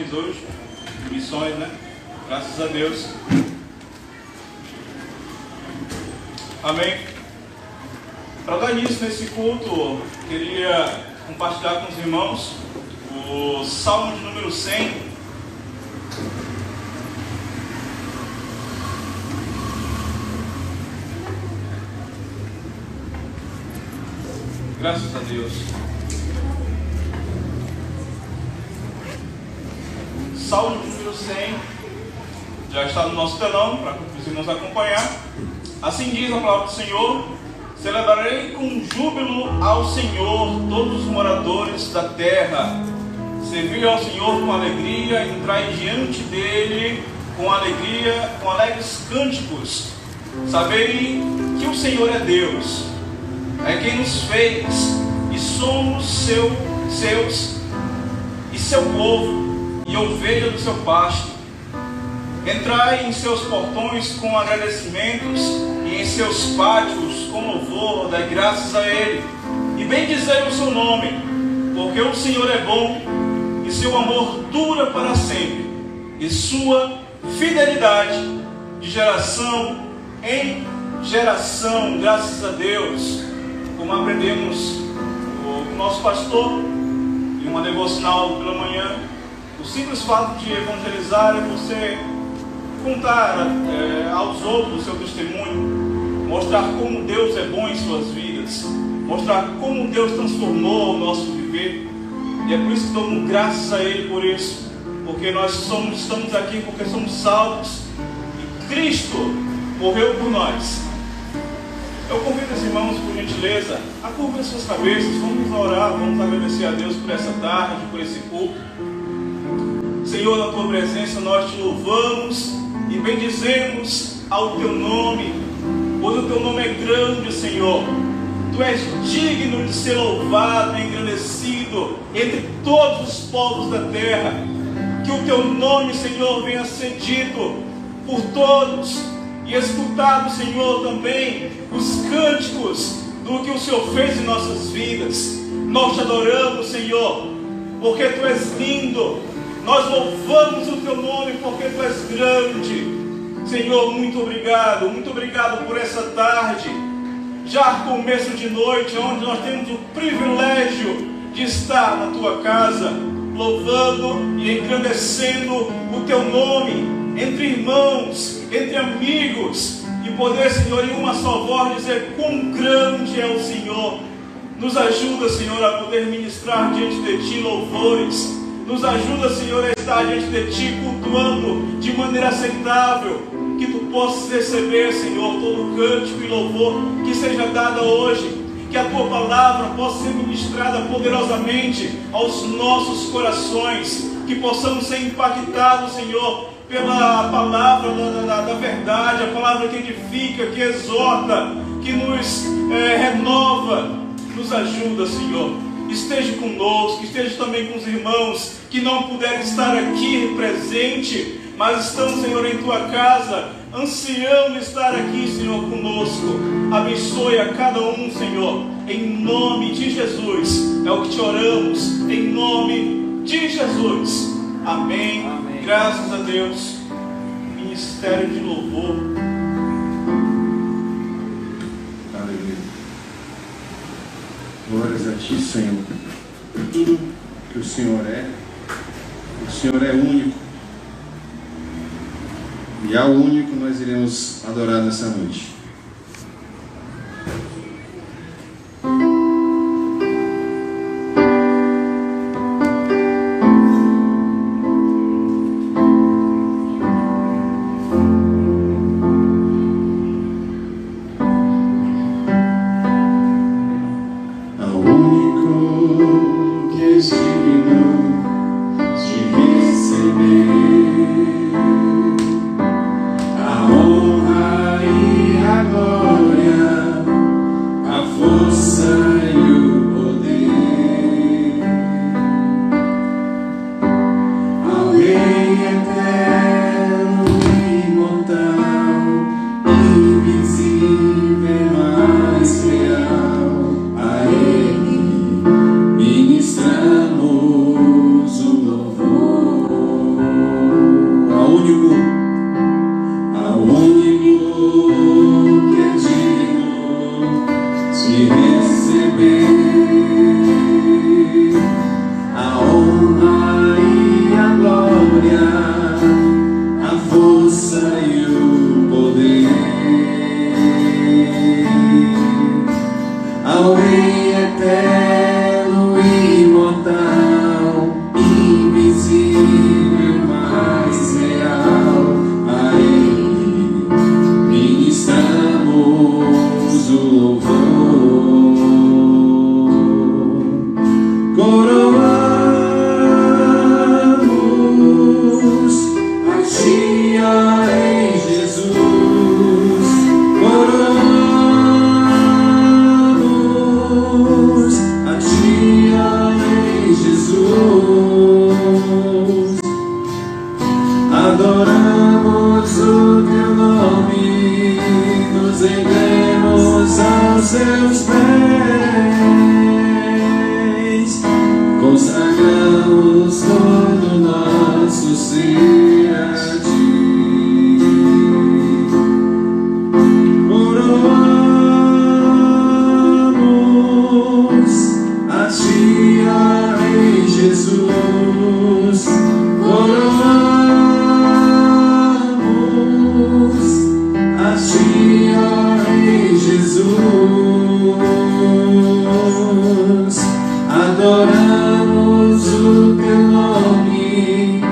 missões hoje. Missões, né? Graças a Deus. Amém. Para dar início nesse culto, queria compartilhar com os irmãos o Salmo de número 100. Graças a Deus. Salmo de número 100 já está no nosso telão para os irmãos acompanhar. Assim diz a palavra do Senhor: celebrarei com júbilo ao Senhor todos os moradores da terra. Servi ao Senhor com alegria, entrai diante dele com alegria, com alegres cânticos. Sabei que o Senhor é Deus, é quem nos fez, e somos seus e seu povo, e ovelha do seu pasto. Entrai em seus portões com agradecimentos, e em seus pátios com louvor, dai graças a Ele, e bendizei o seu nome, porque o Senhor é bom, e seu amor dura para sempre, e sua fidelidade de geração em geração. Graças a Deus. Como aprendemos com o nosso pastor em uma devocional pela manhã, o simples fato de evangelizar é você contar aos outros o seu testemunho, mostrar como Deus é bom em suas vidas, mostrar como Deus transformou o nosso viver. E é por isso que damos graças a Ele por isso, porque nós estamos aqui porque somos salvos e Cristo morreu por nós. Eu convido os irmãos, por gentileza, a curvar as suas cabeças. Vamos orar, vamos agradecer a Deus por essa tarde, por esse culto. Senhor, na tua presença nós te louvamos e bendizemos ao teu nome, pois o teu nome é grande, Senhor. Tu és digno de ser louvado e engrandecido entre todos os povos da terra. Que o teu nome, Senhor, venha ser dito por todos e escutado, Senhor, também os cânticos do que o Senhor fez em nossas vidas. Nós te adoramos, Senhor, porque Tu és lindo. Nós louvamos o Teu nome porque Tu és grande. Senhor, muito obrigado por essa tarde, já começo de noite, onde nós temos o privilégio de estar na Tua casa, louvando e engrandecendo o Teu nome, entre irmãos, entre amigos, e poder, Senhor, em uma só voz dizer quão grande é o Senhor. Nos ajuda, Senhor, a poder ministrar diante de Ti louvores. Nos ajuda, Senhor, a estar diante de Ti cultuando de maneira aceitável. Que Tu possas receber, Senhor, todo cântico e louvor que seja dado hoje. Que a Tua palavra possa ser ministrada poderosamente aos nossos corações. Que possamos ser impactados, Senhor, pela palavra da verdade, a palavra que edifica, que exorta, que nos renova. Nos ajuda, Senhor. Esteja conosco, esteja também com os irmãos que não puderam estar aqui presente, mas estão, Senhor, em Tua casa, ansiando estar aqui, Senhor, conosco. Abençoe a cada um, Senhor, em nome de Jesus. É o que te oramos, em nome de Jesus. Amém. Amém. Graças a Deus. Ministério de louvor. Aleluia. Glórias a Ti, Senhor, por tudo que o Senhor é único. E ao único nós iremos adorar nessa noite. Ministramos o louvor. Adoramos o teu nome, nos rendemos aos seus pés, consagramos todo nosso ser a ti. Coroamos a ti, ó Rei Jesus. Coroamos a ti, ó Rei Jesus. Adoramos o teu nome,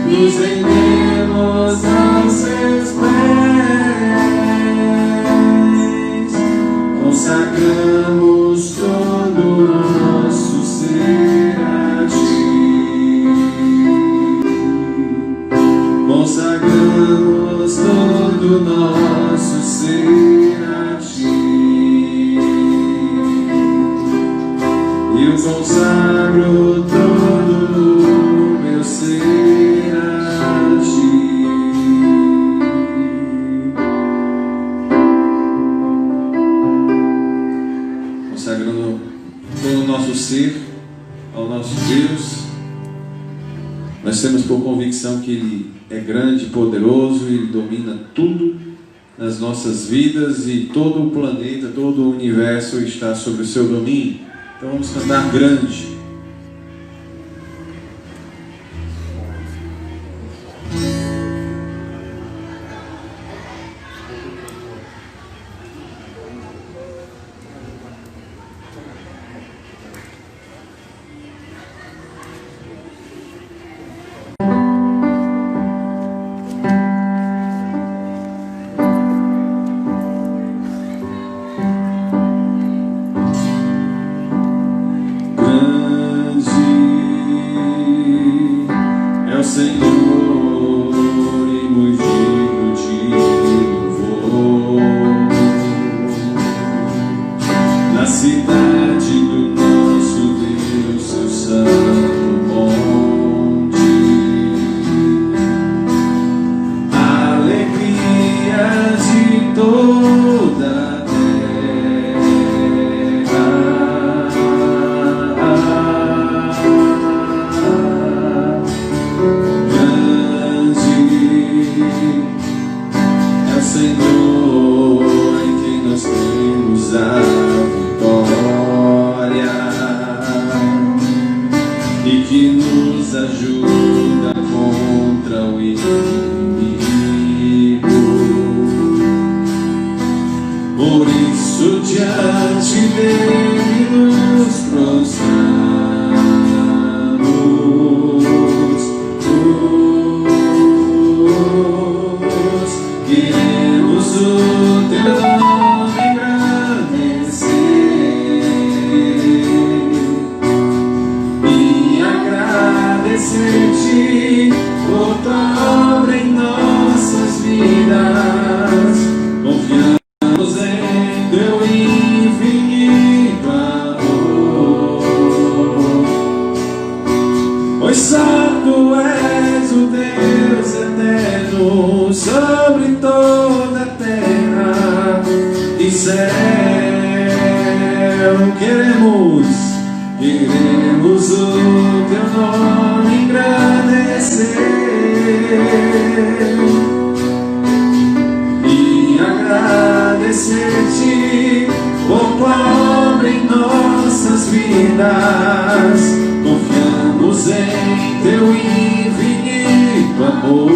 nos rendemos aos seus pés, consagramos todo o nosso ser a ti. Consagramos todo o nosso ser a ti. Eu consagro todo o meu ser a ti. Consagrando todo o nosso ser ao nosso Deus, nós temos por convicção que Ele é grande, poderoso, Ele domina tudo nas nossas vidas e todo o planeta, todo o universo está sob o seu domínio. Então vamos cantar grande. Senhor, e muito digno de louvor, na cidade do nosso Deus, seu santo monte, alegria de toda a Senhor, em quem nós temos a vitória e que nos ajuda contra o inimigo. Por isso diante dele nos prostramos. Queremos o teu nome engrandecer e agradecer-te por tua obra em nossas vidas. Confiamos em teu infinito amor, pois só tu és o Deus eterno sobre toda a terra e céu. Queremos o teu nome engrandecer e agradecer-te por tua obra em nossas vidas. Confiamos em teu infinito amor,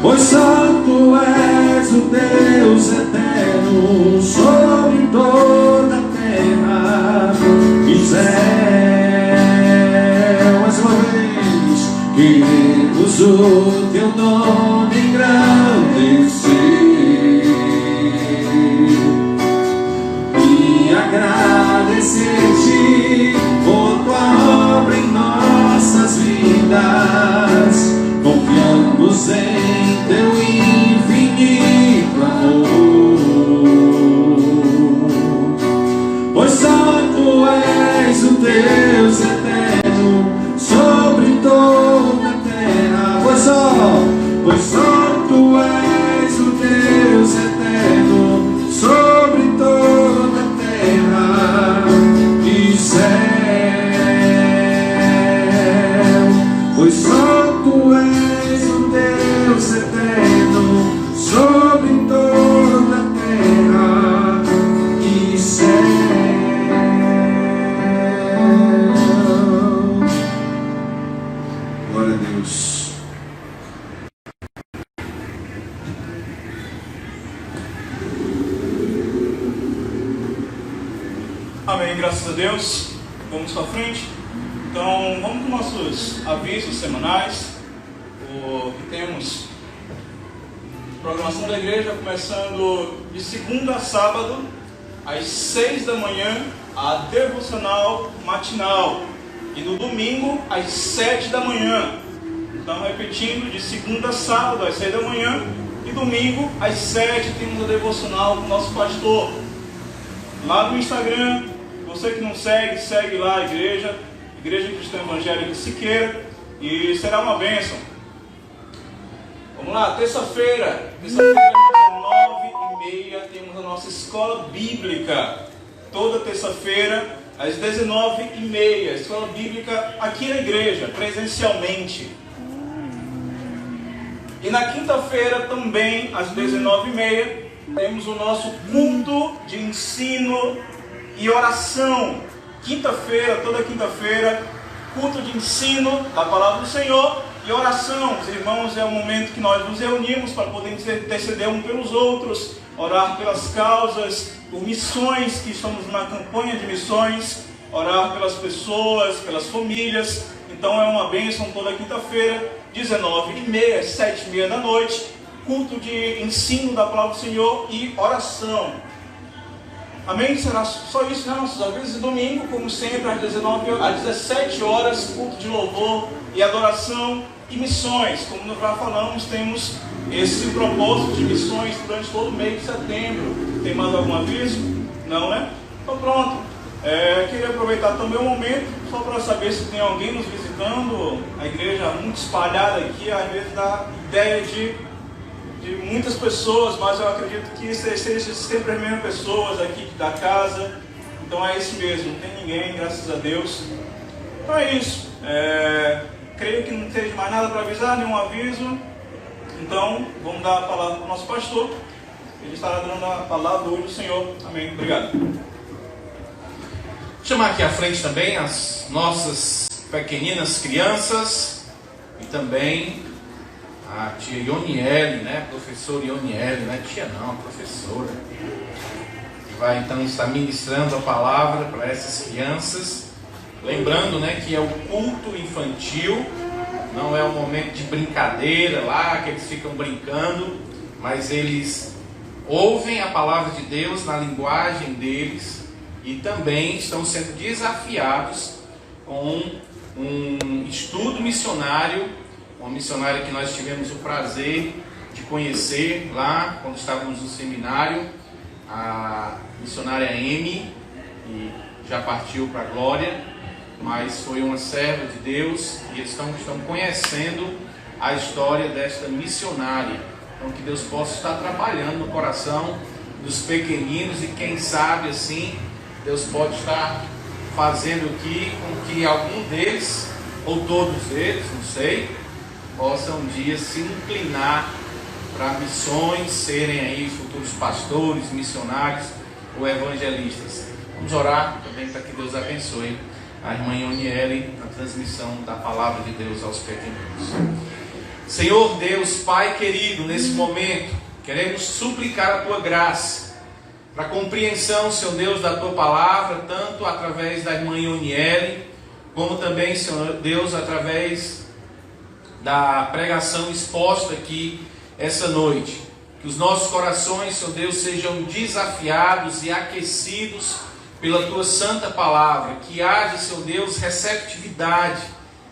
pois só tu és o Deus eterno sobre toda a terra e céu. Mais uma vez, queremos o teu nome engrandecer e agradecer-te por tua obra em nossas vidas. Confiamos em teu infinito amor, pois só tu és o Deus eterno sobre todo Deus. Amém, graças a Deus. Vamos para frente. Então, vamos para os nossos avisos semanais. Temos programação da igreja começando de segunda a sábado, às 6 da manhã, a devocional matinal. E no domingo, às 7 da manhã. Então, repetindo, de segunda a sábado, às 6 da manhã. E domingo, às 7, temos a devocional com o nosso pastor. Lá no Instagram, você que não segue, segue lá a Igreja Cristã Evangélica Siqueira. E será uma bênção. Vamos lá, terça-feira, às 19h30, temos a nossa escola bíblica. Toda terça-feira, às 19h30, escola bíblica aqui na igreja, presencialmente. E na quinta-feira também, às 19h30, temos o nosso culto de ensino e oração. Quinta-feira, toda quinta-feira, culto de ensino da Palavra do Senhor e oração. Os irmãos, é o momento que nós nos reunimos para poder interceder uns pelos outros, orar pelas causas, por missões, que estamos numa campanha de missões, orar pelas pessoas, pelas famílias. Então é uma bênção toda quinta-feira, 19h30, às 7h30 da noite, culto de ensino da Palavra do Senhor e oração. Amém? Será só isso, né? Nossos avisos. E domingo, como sempre, às 17 horas, culto de louvor e adoração e missões. Como nós já falamos, temos esse propósito de missões durante todo o mês de setembro. Tem mais algum aviso? Não, né? Então pronto. Queria aproveitar também o momento, só para saber se tem alguém nos visitando. A igreja muito espalhada aqui, às vezes dá ideia de muitas pessoas, mas eu acredito que sejam sempre as mesmas pessoas aqui da casa. Então é isso mesmo, não tem ninguém, graças a Deus. Então é isso. Creio que não seja mais nada para avisar, nenhum aviso. Então vamos dar a palavra para o nosso pastor. Ele estará dando a palavra hoje do Senhor. Amém. Obrigado. Vou chamar aqui à frente também as nossas pequeninas crianças e também a tia Ioniele, né? Professora Ioniele, não é tia não, professora, que vai então estar ministrando a palavra para essas crianças. Lembrando, né, que é o culto infantil, não é um momento de brincadeira lá, que eles ficam brincando, mas eles ouvem a palavra de Deus na linguagem deles e também estão sendo desafiados com um estudo missionário, uma missionária que nós tivemos o prazer de conhecer lá quando estávamos no seminário, a missionária Amy, que já partiu para a glória, mas foi uma serva de Deus e eles estão conhecendo a história desta missionária. Então que Deus possa estar trabalhando no coração dos pequeninos e quem sabe assim Deus pode estar fazendo aqui com que algum deles, ou todos eles, não sei, possam um dia se inclinar para missões, serem aí futuros pastores, missionários ou evangelistas. Vamos orar também para que Deus abençoe a irmã Ioniele na transmissão da palavra de Deus aos pequeninos. Senhor Deus, Pai querido, nesse momento queremos suplicar a Tua graça para a compreensão, Senhor Deus, da Tua palavra, tanto através da irmã Ioniele, como também, Senhor Deus, através da pregação exposta aqui essa noite. Que os nossos corações, Senhor Deus, sejam desafiados e aquecidos pela Tua santa palavra, que haja, Senhor Deus, receptividade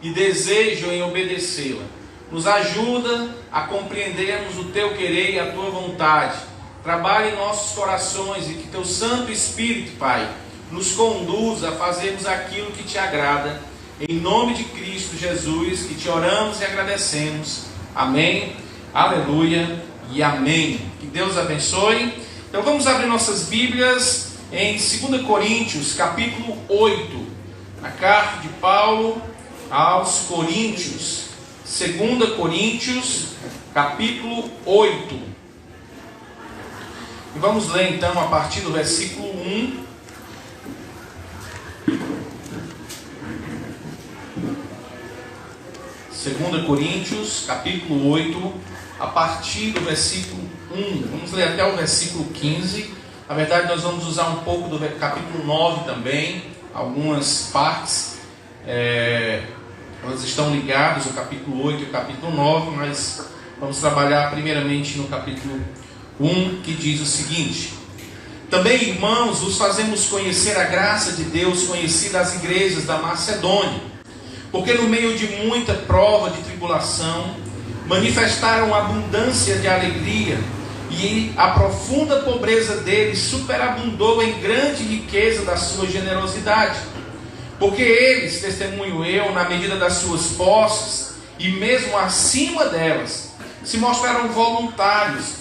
e desejo em obedecê-la. Nos ajuda a compreendermos o Teu querer e a Tua vontade. Trabalhe em nossos corações e que Teu Santo Espírito, Pai, nos conduza a fazermos aquilo que Te agrada. Em nome de Cristo Jesus, que Te oramos e agradecemos. Amém, aleluia e amém. Que Deus abençoe. Então vamos abrir nossas Bíblias em 2 Coríntios, capítulo 8. A carta de Paulo aos Coríntios. 2 Coríntios, capítulo 8. E vamos ler então a partir do versículo 1. 2 Coríntios, capítulo 8, a partir do versículo 1. Vamos ler até o versículo 15. Na verdade, nós vamos usar um pouco do capítulo 9 também, algumas partes. Elas estão ligadas, o capítulo 8 e o capítulo 9, mas vamos trabalhar primeiramente no capítulo 1, que diz o seguinte: também, irmãos, vos fazemos conhecer a graça de Deus conhecida às igrejas da Macedônia, porque no meio de muita prova de tribulação, manifestaram abundância de alegria, e a profunda pobreza deles superabundou em grande riqueza da sua generosidade. Porque eles, testemunho eu, na medida das suas posses, e mesmo acima delas, se mostraram voluntários,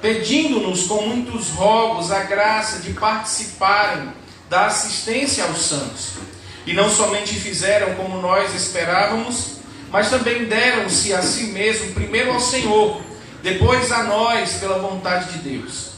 pedindo-nos com muitos rogos a graça de participarem da assistência aos santos. E não somente fizeram como nós esperávamos, mas também deram-se a si mesmo, primeiro ao Senhor, depois a nós, pela vontade de Deus.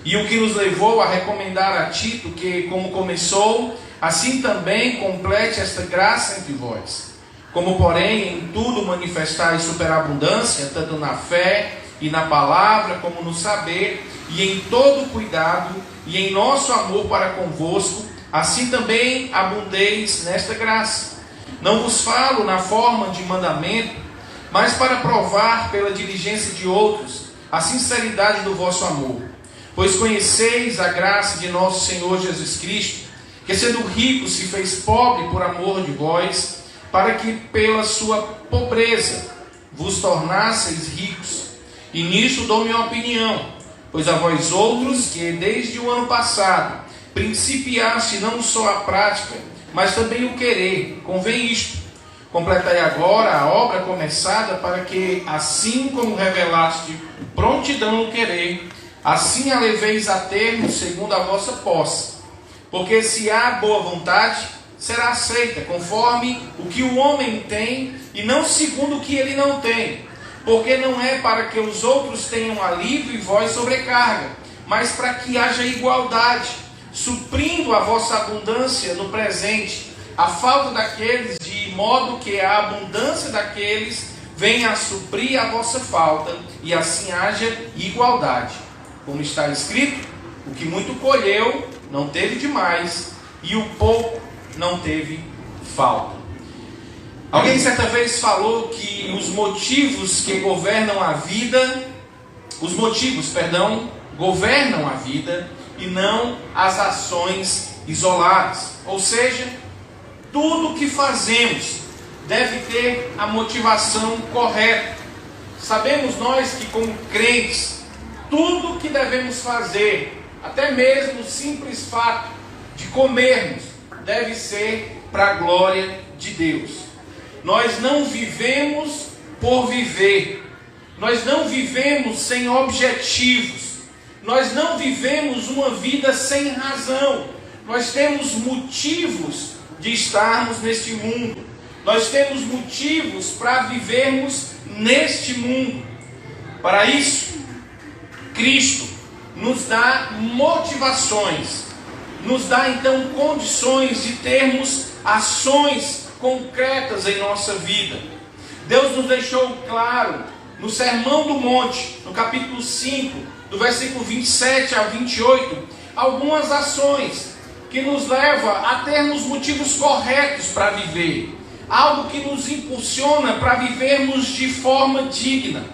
E o que nos levou a recomendar a Tito que, como começou, assim também complete esta graça entre vós. Como, porém, em tudo manifestais superabundância, tanto na fé e na palavra, como no saber, e em todo cuidado, e em nosso amor para convosco, assim também abundeis nesta graça. Não vos falo na forma de mandamento, mas para provar pela diligência de outros a sinceridade do vosso amor. Pois conheceis a graça de nosso Senhor Jesus Cristo, que sendo rico se fez pobre por amor de vós, para que pela sua pobreza vos tornasseis ricos. E nisto dou minha opinião, pois a vós outros, que desde o ano passado principiaste não só a prática, mas também o querer, convém isto: completai agora a obra começada, para que, assim como revelaste prontidão no querer, assim a leveis a termo segundo a vossa posse. Porque se há boa vontade, será aceita, conforme o que o homem tem, e não segundo o que ele não tem. Porque não é para que os outros tenham alívio e vós sobrecarga, mas para que haja igualdade, suprindo a vossa abundância no presente, a falta daqueles, de modo que a abundância daqueles venha a suprir a vossa falta, e assim haja igualdade. Como está escrito: o que muito colheu não teve demais, e o pouco não teve falta. Alguém certa vez falou que os motivos governam a vida e não as ações isoladas. Ou seja, tudo que fazemos deve ter a motivação correta. Sabemos nós que, como crentes, tudo que devemos fazer, até mesmo o simples fato de comermos, deve ser para a glória de Deus. Nós não vivemos por viver. Nós não vivemos sem objetivos. Nós não vivemos uma vida sem razão. Nós temos motivos de estarmos neste mundo. Nós temos motivos para vivermos neste mundo. Para isso, Cristo nos dá motivações, nos dá então condições de termos ações concretas em nossa vida. Deus nos deixou claro no Sermão do Monte, no capítulo 5, do versículo 27 a 28, algumas ações que nos levam a termos motivos corretos para viver, algo que nos impulsiona para vivermos de forma digna.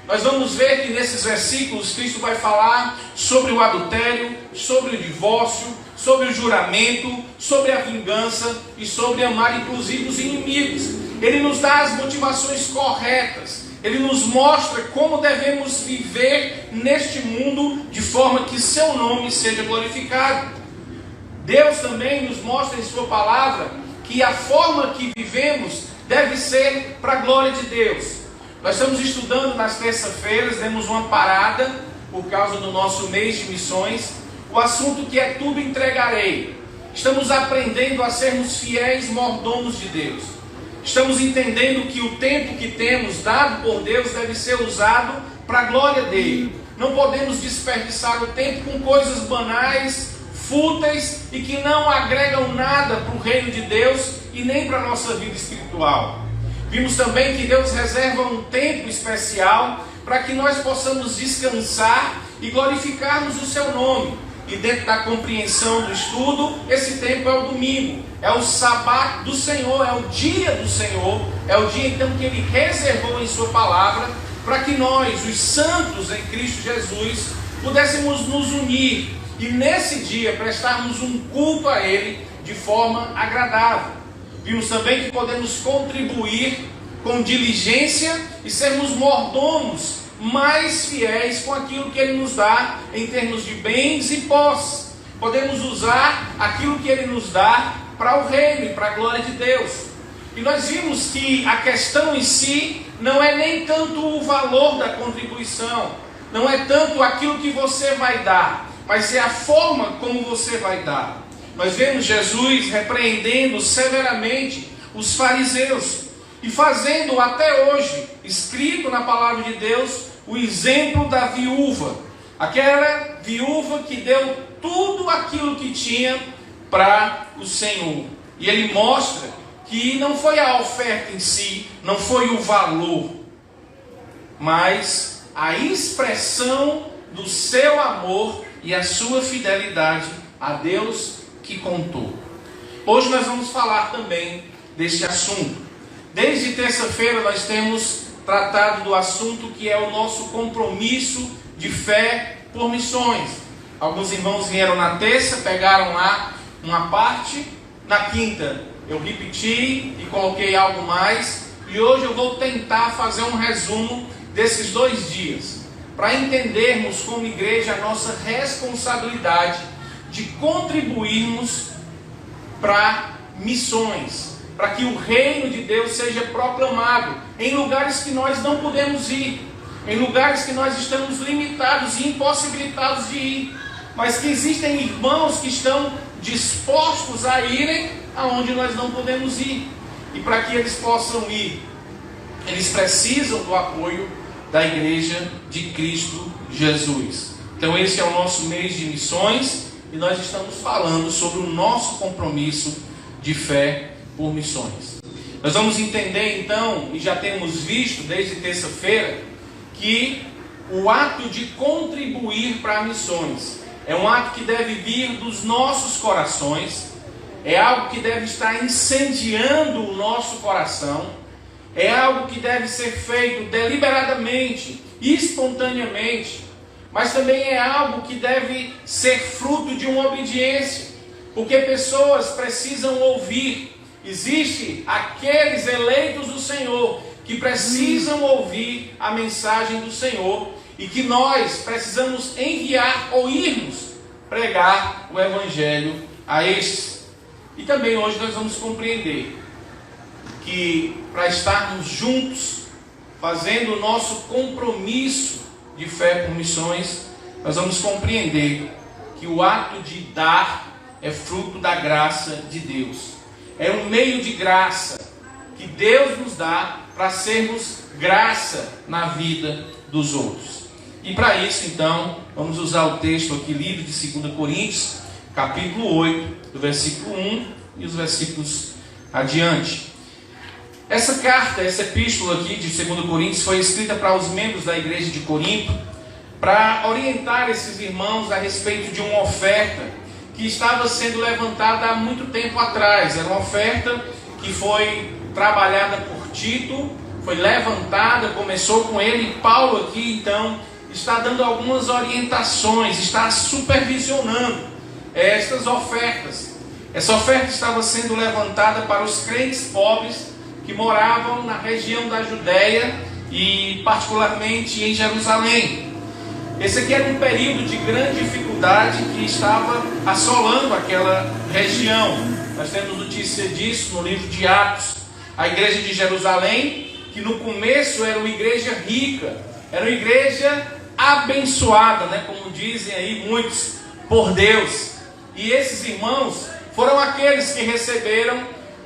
Nós vamos ver que nesses versículos Cristo vai falar sobre o adultério, sobre o divórcio, sobre o juramento, sobre a vingança e sobre amar inclusive os inimigos. Ele nos dá as motivações corretas. Ele nos mostra como devemos viver neste mundo de forma que seu nome seja glorificado. Deus também nos mostra em sua palavra que a forma que vivemos deve ser para a glória de Deus. Nós estamos estudando nas terças-feiras, demos uma parada por causa do nosso mês de missões, o assunto que é tudo entregarei. Estamos aprendendo a sermos fiéis mordomos de Deus. Estamos entendendo que o tempo que temos dado por Deus deve ser usado para a glória dele. Não podemos desperdiçar o tempo com coisas banais, fúteis e que não agregam nada para o reino de Deus e nem para a nossa vida espiritual. Vimos também que Deus reserva um tempo especial para que nós possamos descansar e glorificarmos o seu nome. E dentro da compreensão do estudo, esse tempo é o domingo, é o sábado do Senhor, é o dia do Senhor, é o dia então que Ele reservou em sua palavra para que nós, os santos em Cristo Jesus, pudéssemos nos unir e nesse dia prestarmos um culto a Ele de forma agradável. Vimos também que podemos contribuir com diligência e sermos mordomos mais fiéis com aquilo que Ele nos dá em termos de bens e posses. Podemos usar aquilo que Ele nos dá para o reino e para a glória de Deus. E nós vimos que a questão em si não é nem tanto o valor da contribuição, não é tanto aquilo que você vai dar, mas é a forma como você vai dar. Nós vemos Jesus repreendendo severamente os fariseus e fazendo até hoje, escrito na palavra de Deus, o exemplo da viúva. Aquela viúva que deu tudo aquilo que tinha para o Senhor. E ele mostra que não foi a oferta em si, não foi o valor, mas a expressão do seu amor e a sua fidelidade a Deus que contou. Hoje nós vamos falar também deste assunto. Desde terça-feira nós temos tratado do assunto que é o nosso compromisso de fé por missões. Alguns irmãos vieram na terça, pegaram lá uma parte, na quinta eu repeti e coloquei algo mais, e hoje eu vou tentar fazer um resumo desses 2 dias, para entendermos como igreja a nossa responsabilidade de contribuirmos para missões, para que o reino de Deus seja proclamado em lugares que nós não podemos ir, em lugares que nós estamos limitados e impossibilitados de ir, mas que existem irmãos que estão dispostos a irem aonde nós não podemos ir, e para que eles possam ir, eles precisam do apoio da Igreja de Cristo Jesus. Então esse é o nosso mês de missões, e nós estamos falando sobre o nosso compromisso de fé por missões. Nós vamos entender então, e já temos visto desde terça-feira, que o ato de contribuir para missões é um ato que deve vir dos nossos corações, é algo que deve estar incendiando o nosso coração, é algo que deve ser feito deliberadamente, espontaneamente, mas também é algo que deve ser fruto de uma obediência, porque pessoas precisam ouvir. Existem aqueles eleitos do Senhor que precisam ouvir a mensagem do Senhor e que nós precisamos enviar ou irmos pregar o Evangelho a estes. E também hoje nós vamos compreender que para estarmos juntos, fazendo o nosso compromisso de fé por missões, nós vamos compreender que o ato de dar é fruto da graça de Deus. É um meio de graça que Deus nos dá para sermos graça na vida dos outros. E para isso, então, vamos usar o texto aqui lido de 2 Coríntios, capítulo 8, do versículo 1 e os versículos adiante. Essa carta, essa epístola aqui de 2 Coríntios foi escrita para os membros da igreja de Corinto, para orientar esses irmãos a respeito de uma oferta que estava sendo levantada há muito tempo atrás. Era uma oferta que foi trabalhada por Tito, foi levantada, começou com ele, e Paulo aqui então está dando algumas orientações, está supervisionando estas ofertas. Essa oferta estava sendo levantada para os crentes pobres que moravam na região da Judéia e particularmente em Jerusalém. Esse aqui era um período de grande dificuldade que estava assolando aquela região. Nós temos notícia disso no livro de Atos. A igreja de Jerusalém, que no começo era uma igreja rica, era uma igreja abençoada, né? Como dizem aí muitos, por Deus. E esses irmãos foram aqueles que receberam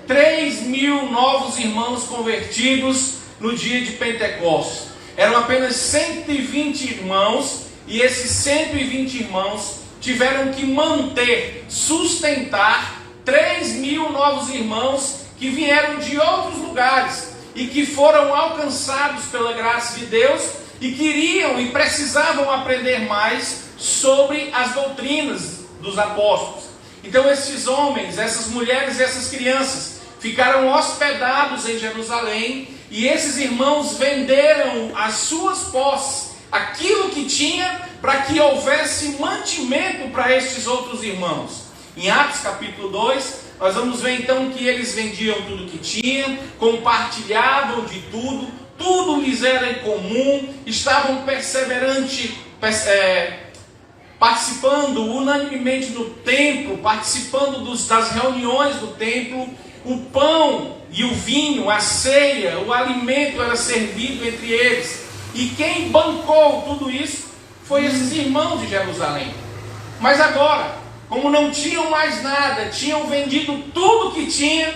3.000 novos irmãos convertidos no dia de Pentecostes. Eram apenas 120 irmãos, e esses 120 irmãos tiveram que manter, sustentar 3.000 novos irmãos que vieram de outros lugares, e que foram alcançados pela graça de Deus e queriam e precisavam aprender mais sobre as doutrinas dos apóstolos. Então esses homens, essas mulheres e essas crianças ficaram hospedados em Jerusalém, e esses irmãos venderam as suas posses, aquilo que tinha, para que houvesse mantimento para estes outros irmãos. Em Atos capítulo 2, nós vamos ver então que eles vendiam tudo que tinham, compartilhavam de tudo, tudo lhes era em comum, estavam perseverantes, participando unanimemente no templo, participando das reuniões do templo. O pão e o vinho, a ceia, o alimento era servido entre eles. E quem bancou tudo isso foi esses irmãos de Jerusalém. Mas agora, como não tinham mais nada, tinham vendido tudo que tinham,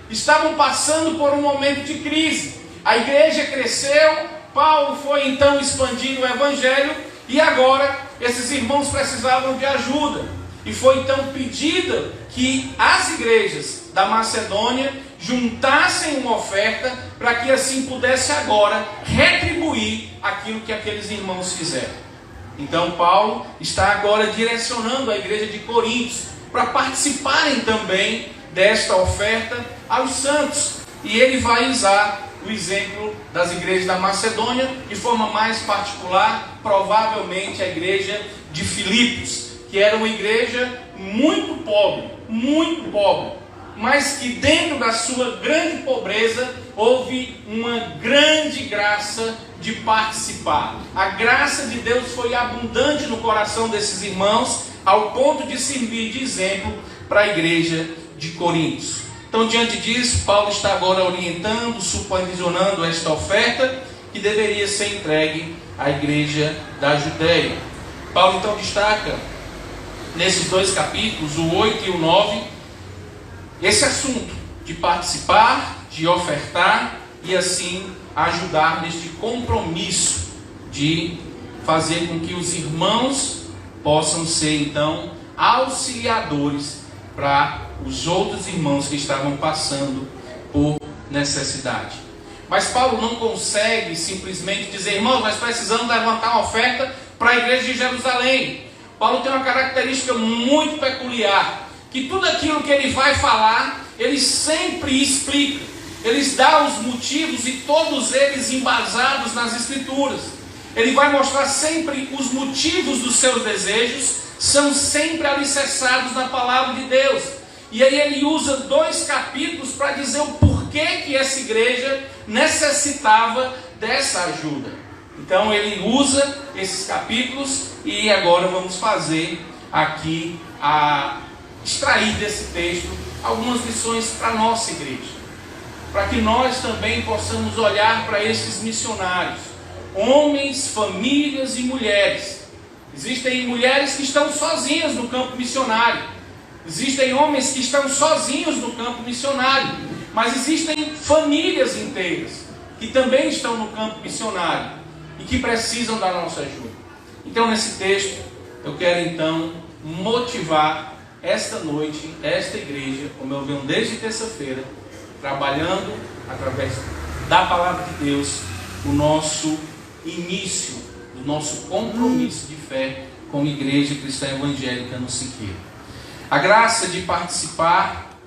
estavam passando por um momento de crise. A igreja cresceu, Paulo foi então expandindo o evangelho, e agora esses irmãos precisavam de ajuda. E foi então pedida que as igrejas da Macedônia juntassem uma oferta, para que assim pudesse agora retribuir aquilo que aqueles irmãos fizeram. Então Paulo está agora direcionando a igreja de Coríntios para participarem também desta oferta aos santos. E ele vai usar o exemplo das igrejas da Macedônia, de forma mais particular, provavelmente a igreja de Filipos, que era uma igreja muito pobre, mas que dentro da sua grande pobreza houve uma grande graça de participar. A graça de Deus foi abundante no coração desses irmãos, ao ponto de servir de exemplo para a igreja de Coríntios. Então, diante disso, Paulo está agora orientando, supervisionando esta oferta que deveria ser entregue à igreja da Judéia. Paulo então destaca nesses dois capítulos, o 8 e o 9, esse assunto de participar, de ofertar e assim ajudar neste compromisso de fazer com que os irmãos possam ser então auxiliadores para os outros irmãos que estavam passando por necessidade. Mas Paulo não consegue simplesmente dizer: irmãos, nós precisamos levantar uma oferta para a igreja de Jerusalém. Paulo tem uma característica muito peculiar, que tudo aquilo que ele vai falar, ele sempre explica. Ele dá os motivos, e todos eles embasados nas Escrituras. Ele vai mostrar sempre os motivos dos seus desejos, são sempre alicerçados na palavra de Deus. E aí ele usa 2 capítulos para dizer o porquê que essa igreja necessitava dessa ajuda. Então ele usa esses capítulos, e agora vamos fazer aqui, extrair desse texto algumas lições para a nossa igreja, para que nós também possamos olhar para esses missionários, homens, famílias e mulheres. Existem mulheres que estão sozinhas no campo missionário, existem homens que estão sozinhos no campo missionário, mas existem famílias inteiras que também estão no campo missionário e que precisam da nossa ajuda. Então, nesse texto, eu quero então motivar esta noite, esta igreja, como eu venho desde terça-feira, trabalhando através da palavra de Deus, o nosso início, o nosso compromisso de fé como igreja cristã evangélica no Siqueira. A graça de participar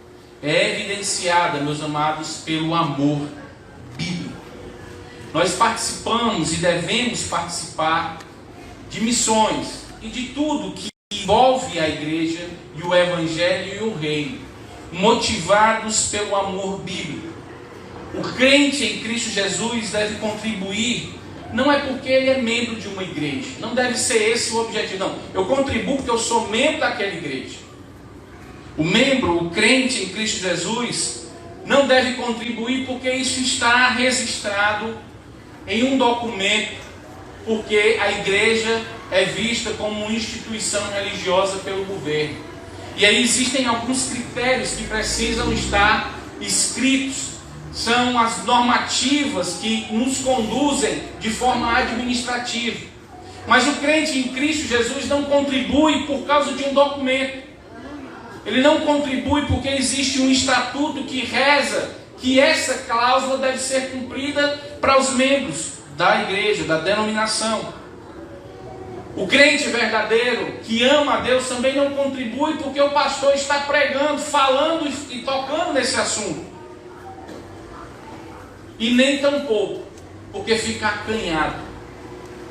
é evidenciada, meus amados, pelo amor bíblico. Nós participamos e devemos participar de missões e de tudo que envolve a igreja e o evangelho e o reino, motivados pelo amor bíblico. O crente em Cristo Jesus deve contribuir, não é porque ele é membro de uma igreja, não deve ser esse o objetivo, não. Eu contribuo porque eu sou membro daquela igreja. O membro, o crente em Cristo Jesus, não deve contribuir porque isso está registrado em um documento, porque a igreja é vista como uma instituição religiosa pelo governo. E aí existem alguns critérios que precisam estar escritos. São as normativas que nos conduzem de forma administrativa. Mas o crente em Cristo Jesus não contribui por causa de um documento. Ele não contribui porque existe um estatuto que reza, que essa cláusula deve ser cumprida para os membros da igreja, da denominação. O crente verdadeiro que ama a Deus também não contribui porque o pastor está pregando, falando e tocando nesse assunto. E nem tampouco porque fica acanhado,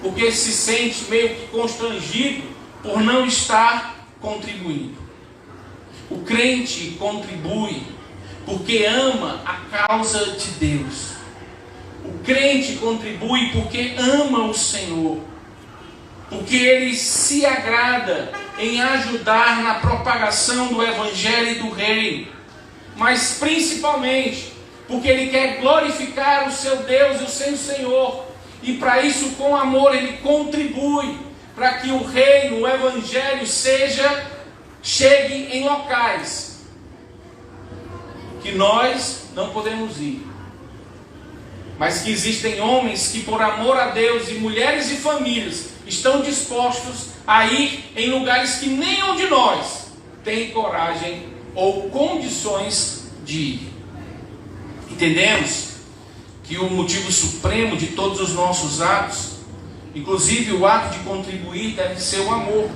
porque se sente meio que constrangido por não estar contribuindo. O crente contribui porque ama a causa de Deus. O crente contribui porque ama o Senhor, porque ele se agrada em ajudar na propagação do Evangelho e do Reino, mas principalmente porque ele quer glorificar o seu Deus e o seu Senhor, e para isso, com amor, ele contribui para que o Reino, o Evangelho chegue em locais que nós não podemos ir, mas que existem homens que, por amor a Deus, e mulheres e famílias, estão dispostos a ir em lugares que nenhum de nós tem coragem ou condições de ir. Entendemos que o motivo supremo de todos os nossos atos, inclusive o ato de contribuir, deve ser o amor.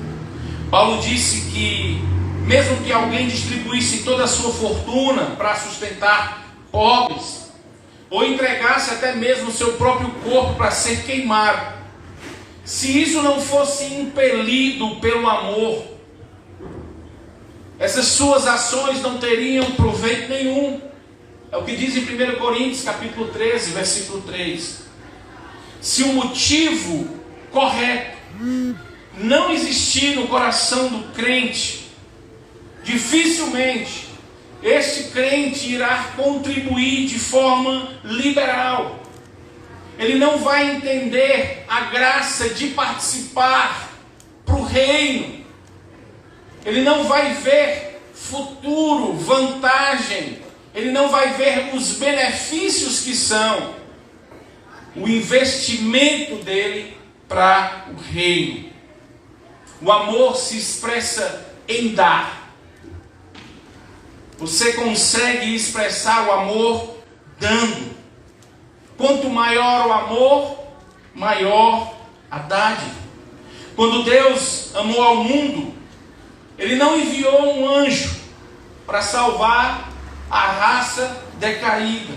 Paulo disse que mesmo que alguém distribuísse toda a sua fortuna para sustentar pobres, ou entregasse até mesmo o seu próprio corpo para ser queimado, se isso não fosse impelido pelo amor, essas suas ações não teriam proveito nenhum. É o que diz em 1 Coríntios capítulo 13, versículo 3. Se o motivo correto não existir no coração do crente, dificilmente este crente irá contribuir de forma liberal. Ele não vai entender a graça de participar para o reino. Ele não vai ver futuro, vantagem. Ele não vai ver os benefícios que são o investimento dele para o reino. O amor se expressa em dar. Você consegue expressar o amor dando. Quanto maior o amor, maior a dádiva. Quando Deus amou ao mundo, Ele não enviou um anjo para salvar a raça decaída,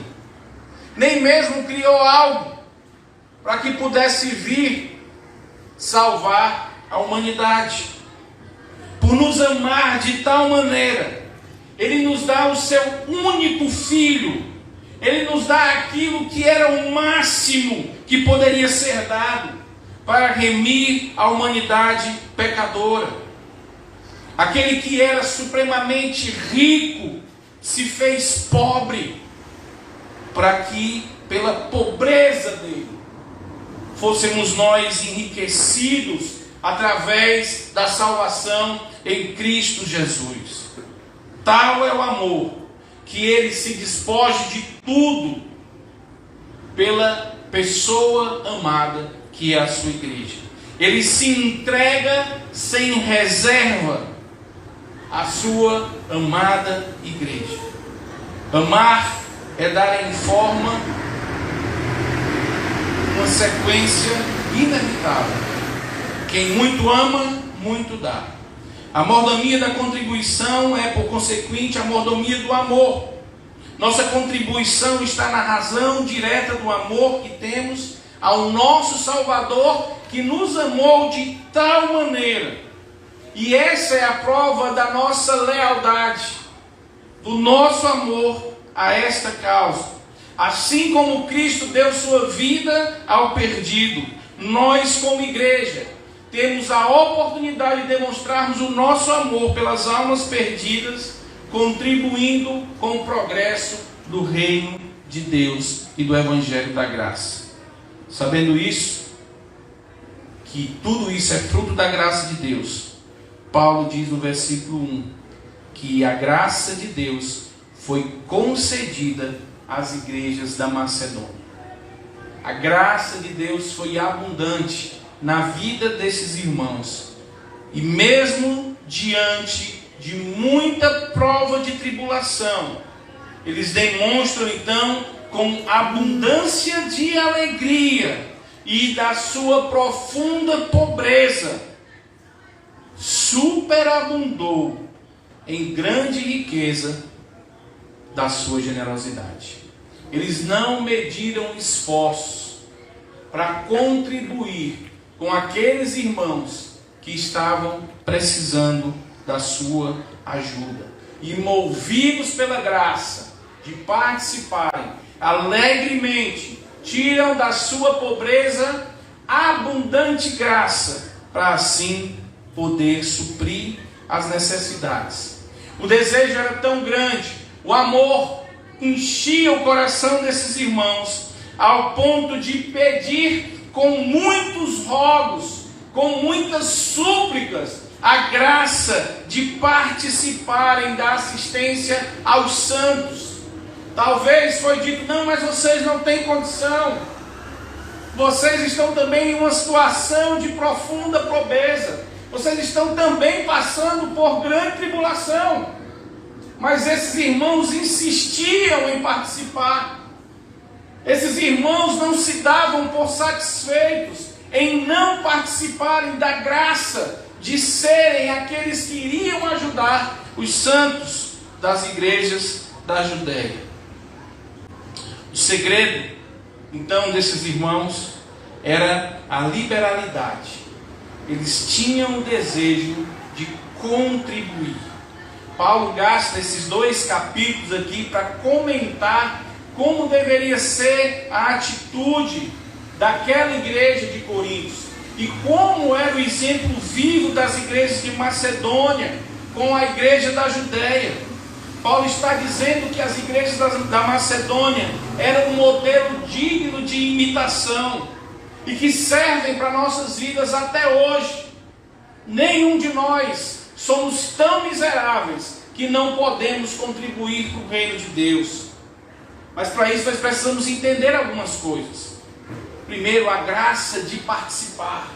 nem mesmo criou algo para que pudesse vir salvar a humanidade. Por nos amar de tal maneira, Ele nos dá o seu único Filho. Ele nos dá aquilo que era o máximo que poderia ser dado para remir a humanidade pecadora. Aquele que era supremamente rico se fez pobre, para que pela pobreza dele fôssemos nós enriquecidos através da salvação em Cristo Jesus. Tal é o amor, que ele se despoje de tudo pela pessoa amada que é a sua igreja. Ele se entrega sem reserva à sua amada igreja. Amar é dar em forma uma sequência inevitável. Quem muito ama, muito dá. A mordomia da contribuição é, por consequente, a mordomia do amor. Nossa contribuição está na razão direta do amor que temos ao nosso Salvador, que nos amou de tal maneira. E essa é a prova da nossa lealdade, do nosso amor a esta causa. Assim como Cristo deu sua vida ao perdido, nós, como igreja, temos a oportunidade de demonstrarmos o nosso amor pelas almas perdidas, contribuindo com o progresso do reino de Deus e do Evangelho da graça. Sabendo isso, que tudo isso é fruto da graça de Deus, Paulo diz no versículo 1, que a graça de Deus foi concedida às igrejas da Macedônia. A graça de Deus foi abundante na vida desses irmãos, e mesmo diante de muita prova de tribulação, eles demonstram então com abundância de alegria e da sua profunda pobreza, superabundou em grande riqueza da sua generosidade. Eles não mediram esforços para contribuir com aqueles irmãos que estavam precisando da sua ajuda. E movidos pela graça de participarem alegremente, tiram da sua pobreza abundante graça, para assim poder suprir as necessidades. O desejo era tão grande, o amor enchia o coração desses irmãos, ao ponto de pedir com muitos rogos, com muitas súplicas, a graça de participarem da assistência aos santos. Talvez foi dito: não, mas vocês não têm condição, vocês estão também em uma situação de profunda pobreza, vocês estão também passando por grande tribulação. Mas esses irmãos insistiam em participar. Esses irmãos não se davam por satisfeitos em não participarem da graça de serem aqueles que iriam ajudar os santos das igrejas da Judéia. O segredo, então, desses irmãos era a liberalidade. Eles tinham o desejo de contribuir. Paulo gasta esses 2 capítulos aqui para comentar como deveria ser a atitude daquela igreja de Corinto e como era o exemplo vivo das igrejas de Macedônia com a igreja da Judéia. Paulo está dizendo que as igrejas da Macedônia eram um modelo digno de imitação e que servem para nossas vidas até hoje. Nenhum de nós somos tão miseráveis que não podemos contribuir com o reino de Deus. Mas para isso nós precisamos entender algumas coisas. Primeiro, a graça de participar.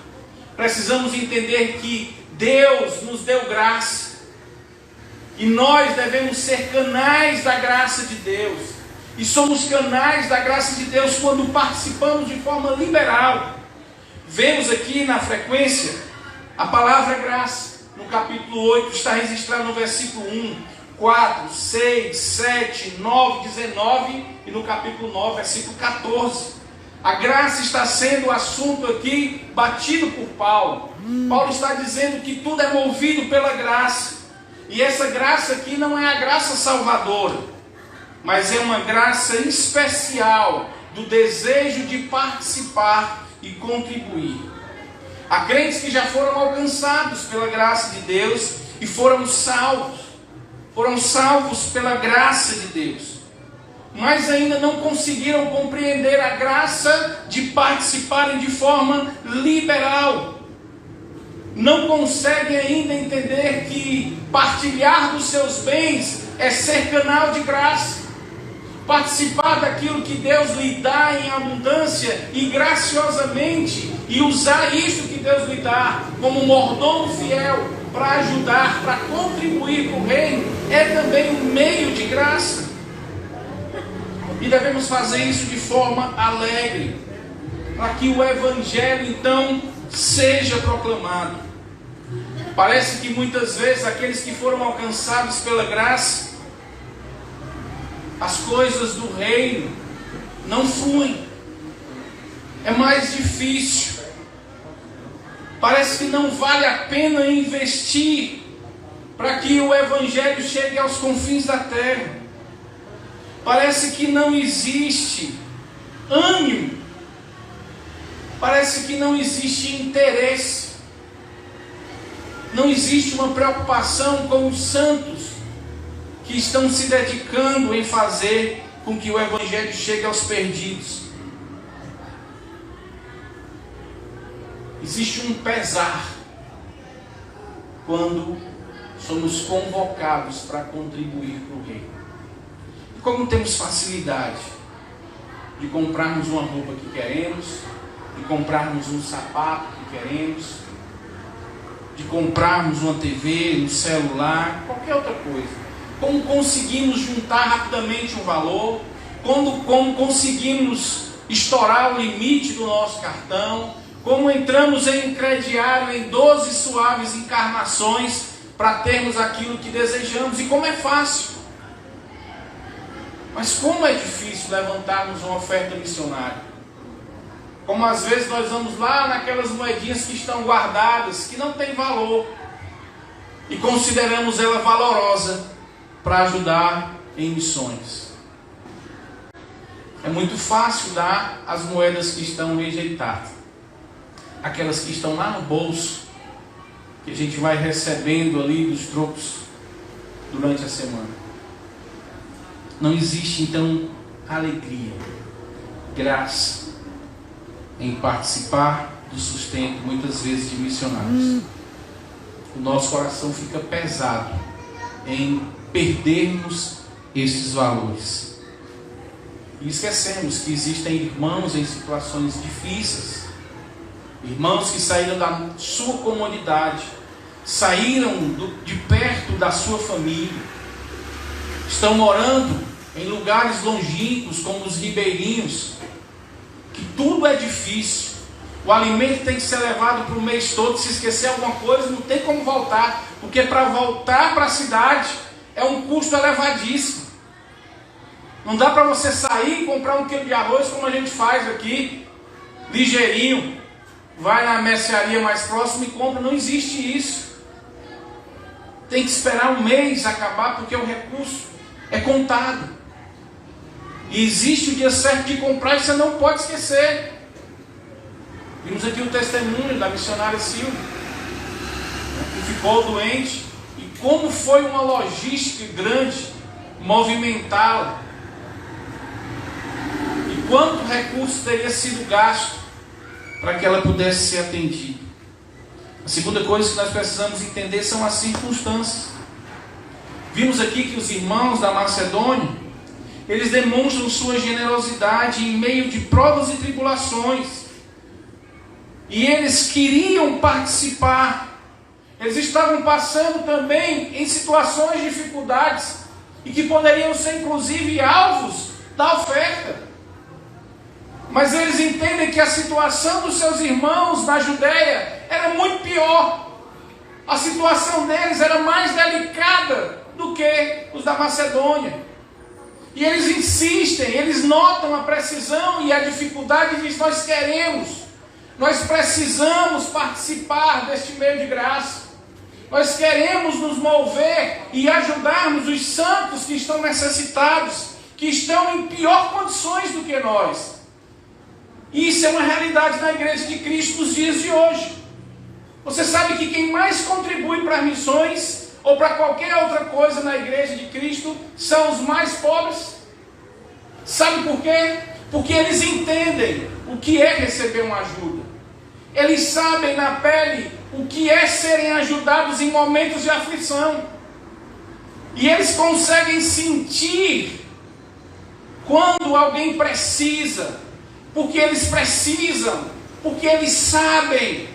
Precisamos entender que Deus nos deu graça. E nós devemos ser canais da graça de Deus. E somos canais da graça de Deus quando participamos de forma liberal. Vemos aqui na frequência a palavra graça. No capítulo 8 está registrado no versículo 1, 4, 6, 7, 9, 19 e no capítulo 9, versículo 14. A graça está sendo o assunto aqui batido por Paulo. Paulo está dizendo que tudo é movido pela graça. E essa graça aqui não é a graça salvadora, mas é uma graça especial do desejo de participar e contribuir. Há crentes que já foram alcançados pela graça de Deus e foram salvos pela graça de Deus, mas ainda não conseguiram compreender a graça de participarem de forma liberal. Não conseguem ainda entender que partilhar dos seus bens é ser canal de graça. Participar daquilo que Deus lhe dá em abundância e graciosamente, e usar isso que Deus lhe dá como mordomo fiel para ajudar, para contribuir com o reino, é também um meio de graça. E devemos fazer isso de forma alegre, para que o Evangelho então seja proclamado. Parece que muitas vezes aqueles que foram alcançados pela graça, as coisas do reino não fluem, é mais difícil. Parece que não vale a pena investir para que o Evangelho chegue aos confins da terra. Parece que não existe ânimo, parece que não existe interesse, não existe uma preocupação com os santos que estão se dedicando em fazer com que o Evangelho chegue aos perdidos. Existe um pesar quando somos convocados para contribuir para o reino. E como temos facilidade de comprarmos uma roupa que queremos, de comprarmos um sapato que queremos, de comprarmos uma TV, um celular, qualquer outra coisa. como conseguimos juntar rapidamente um valor, como conseguimos estourar o limite do nosso cartão, como entramos em crediário em 12 suaves encarnações para termos aquilo que desejamos, e como é fácil. Mas como é difícil levantarmos uma oferta missionária. Como às vezes nós vamos lá naquelas moedinhas que estão guardadas, que não tem valor, e consideramos ela valorosa para ajudar em missões. É muito fácil dar as moedas que estão rejeitadas, aquelas que estão lá no bolso, que a gente vai recebendo ali dos trocos durante a semana. Não existe então alegria, graça em participar do sustento, muitas vezes, de missionários. O nosso coração fica pesado em perdermos esses valores. E esquecemos que existem irmãos em situações difíceis, irmãos que saíram da sua comunidade, saíram de perto da sua família, estão morando em lugares longínquos, como os ribeirinhos, que tudo é difícil. O alimento tem que ser levado para o mês todo. Se esquecer alguma coisa, não tem como voltar, porque para voltar para a cidade é um custo elevadíssimo. Não dá para você sair e comprar 1 quilo de arroz como a gente faz aqui, ligeirinho, vai na mercearia mais próxima e compra. Não existe isso. Tem que esperar um mês acabar, porque o recurso é contado. E existe o dia certo de comprar, e você não pode esquecer. Vimos aqui o testemunho da missionária Silvia, que ficou doente, e como foi uma logística grande movimentá-la, e quanto recurso teria sido gasto para que ela pudesse ser atendida. A segunda coisa que nós precisamos entender são as circunstâncias. Vimos aqui que os irmãos da Macedônia, eles demonstram sua generosidade em meio de provas e tribulações. E eles queriam participar. Eles estavam passando também em situações de dificuldades, e que poderiam ser inclusive alvos da oferta. Mas eles entendem que a situação dos seus irmãos na Judéia era muito pior. A situação deles era mais delicada do que os da Macedônia. E eles insistem, eles notam a precisão e a dificuldade, e dizem: nós precisamos participar deste meio de graça. Nós queremos nos mover e ajudarmos os santos que estão necessitados, que estão em pior condições do que nós. E isso é uma realidade na Igreja de Cristo nos dias de hoje. Você sabe que quem mais contribui para as missões ou para qualquer outra coisa na Igreja de Cristo são os mais pobres? Sabe por quê? Porque eles entendem o que é receber uma ajuda. Eles sabem na pele o que é serem ajudados em momentos de aflição. E eles conseguem sentir quando alguém precisa, porque eles precisam, porque eles sabem,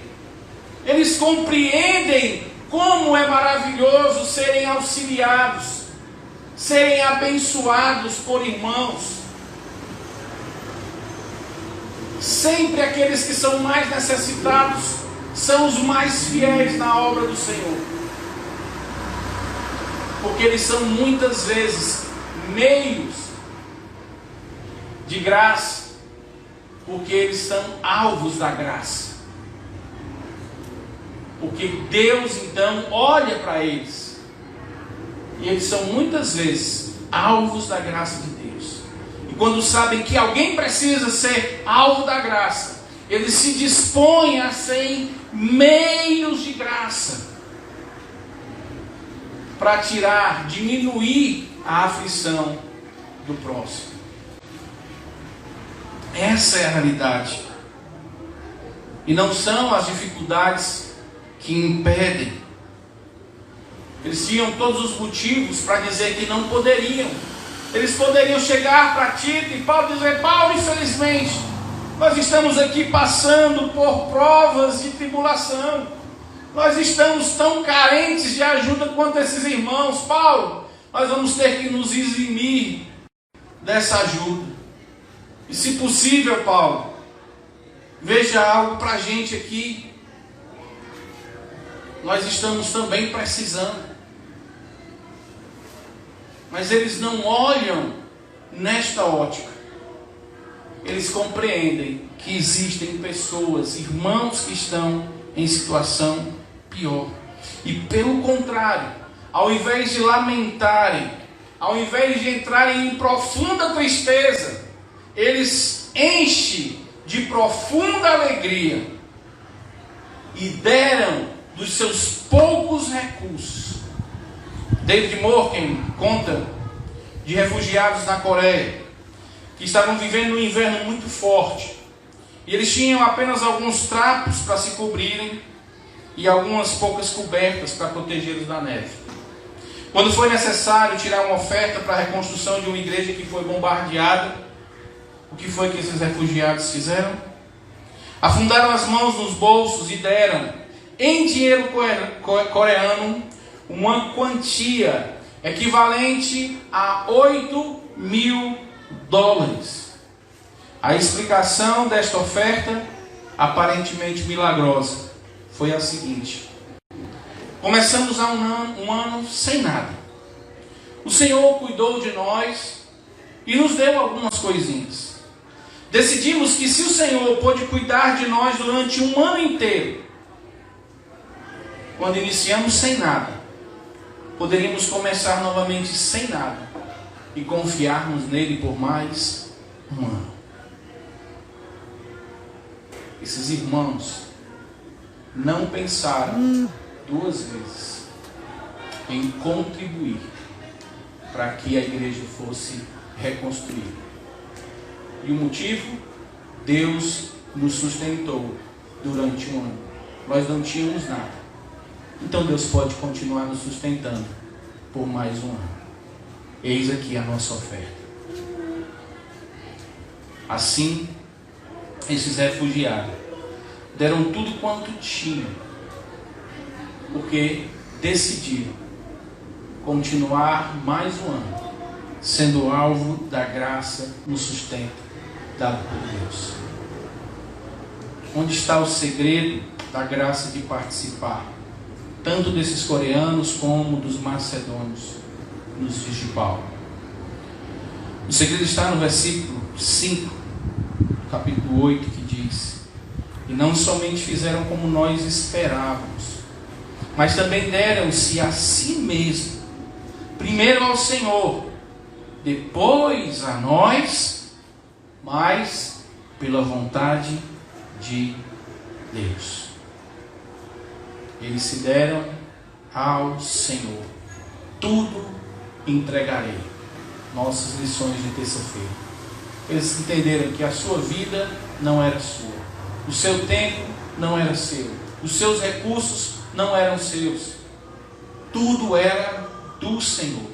eles compreendem como é maravilhoso serem auxiliados, serem abençoados por irmãos. Sempre aqueles que são mais necessitados são os mais fiéis na obra do Senhor, porque eles são muitas vezes meios de graça, porque eles são alvos da graça. Porque Deus então olha para eles, e eles são muitas vezes alvos da graça de Deus. E quando sabem que alguém precisa ser alvo da graça, eles se dispõem a serem meios de graça para diminuir a aflição do próximo. Essa é a realidade. E não são as dificuldades que impedem. Eles tinham todos os motivos para dizer que não poderiam. Eles poderiam chegar para Tito e Paulo dizer: Paulo, infelizmente, nós estamos aqui passando por provas de tribulação. Nós estamos tão carentes de ajuda quanto esses irmãos. Paulo, nós vamos ter que nos eximir dessa ajuda. E se possível, Paulo, veja algo para a gente aqui. Nós estamos também precisando. Mas eles não olham nesta ótica. Eles compreendem que existem pessoas, irmãos que estão em situação pior. E pelo contrário, ao invés de lamentarem, ao invés de entrarem em profunda tristeza, eles enchem de profunda alegria e deram dos seus poucos recursos. David Morken conta de refugiados na Coreia que estavam vivendo um inverno muito forte. E eles tinham apenas alguns trapos para se cobrirem e algumas poucas cobertas para protegê-los da neve. Quando foi necessário tirar uma oferta para a reconstrução de uma igreja que foi bombardeada, o que foi que esses refugiados fizeram? Afundaram as mãos nos bolsos e deram, em dinheiro coreano, uma quantia equivalente a $8.000. A explicação desta oferta, aparentemente milagrosa, foi a seguinte: começamos há um ano sem nada. O Senhor cuidou de nós e nos deu algumas coisinhas. Decidimos que se o Senhor pôde cuidar de nós durante um ano inteiro, quando iniciamos sem nada, poderíamos começar novamente sem nada e confiarmos nele por mais um ano. Esses irmãos não pensaram duas vezes em contribuir para que a igreja fosse reconstruída. E o motivo? Deus nos sustentou durante um ano. Nós não tínhamos nada. Então Deus pode continuar nos sustentando por mais um ano. Eis aqui a nossa oferta. Assim, esses refugiados deram tudo quanto tinham, porque decidiram continuar mais um ano, sendo alvo da graça no sustento dado por Deus. Onde está o segredo da graça de participar, tanto desses coreanos como dos macedônios, nos dias de Paulo? O segredo está no versículo 5, capítulo 8, que diz: e não somente fizeram como nós esperávamos, mas também deram-se a si mesmo, primeiro ao Senhor, depois a nós, mas pela vontade de Deus. Eles se deram ao Senhor. Tudo entregarei. Nossas lições de terça-feira. Eles entenderam que a sua vida não era sua. O seu tempo não era seu. Os seus recursos não eram seus. Tudo era do Senhor.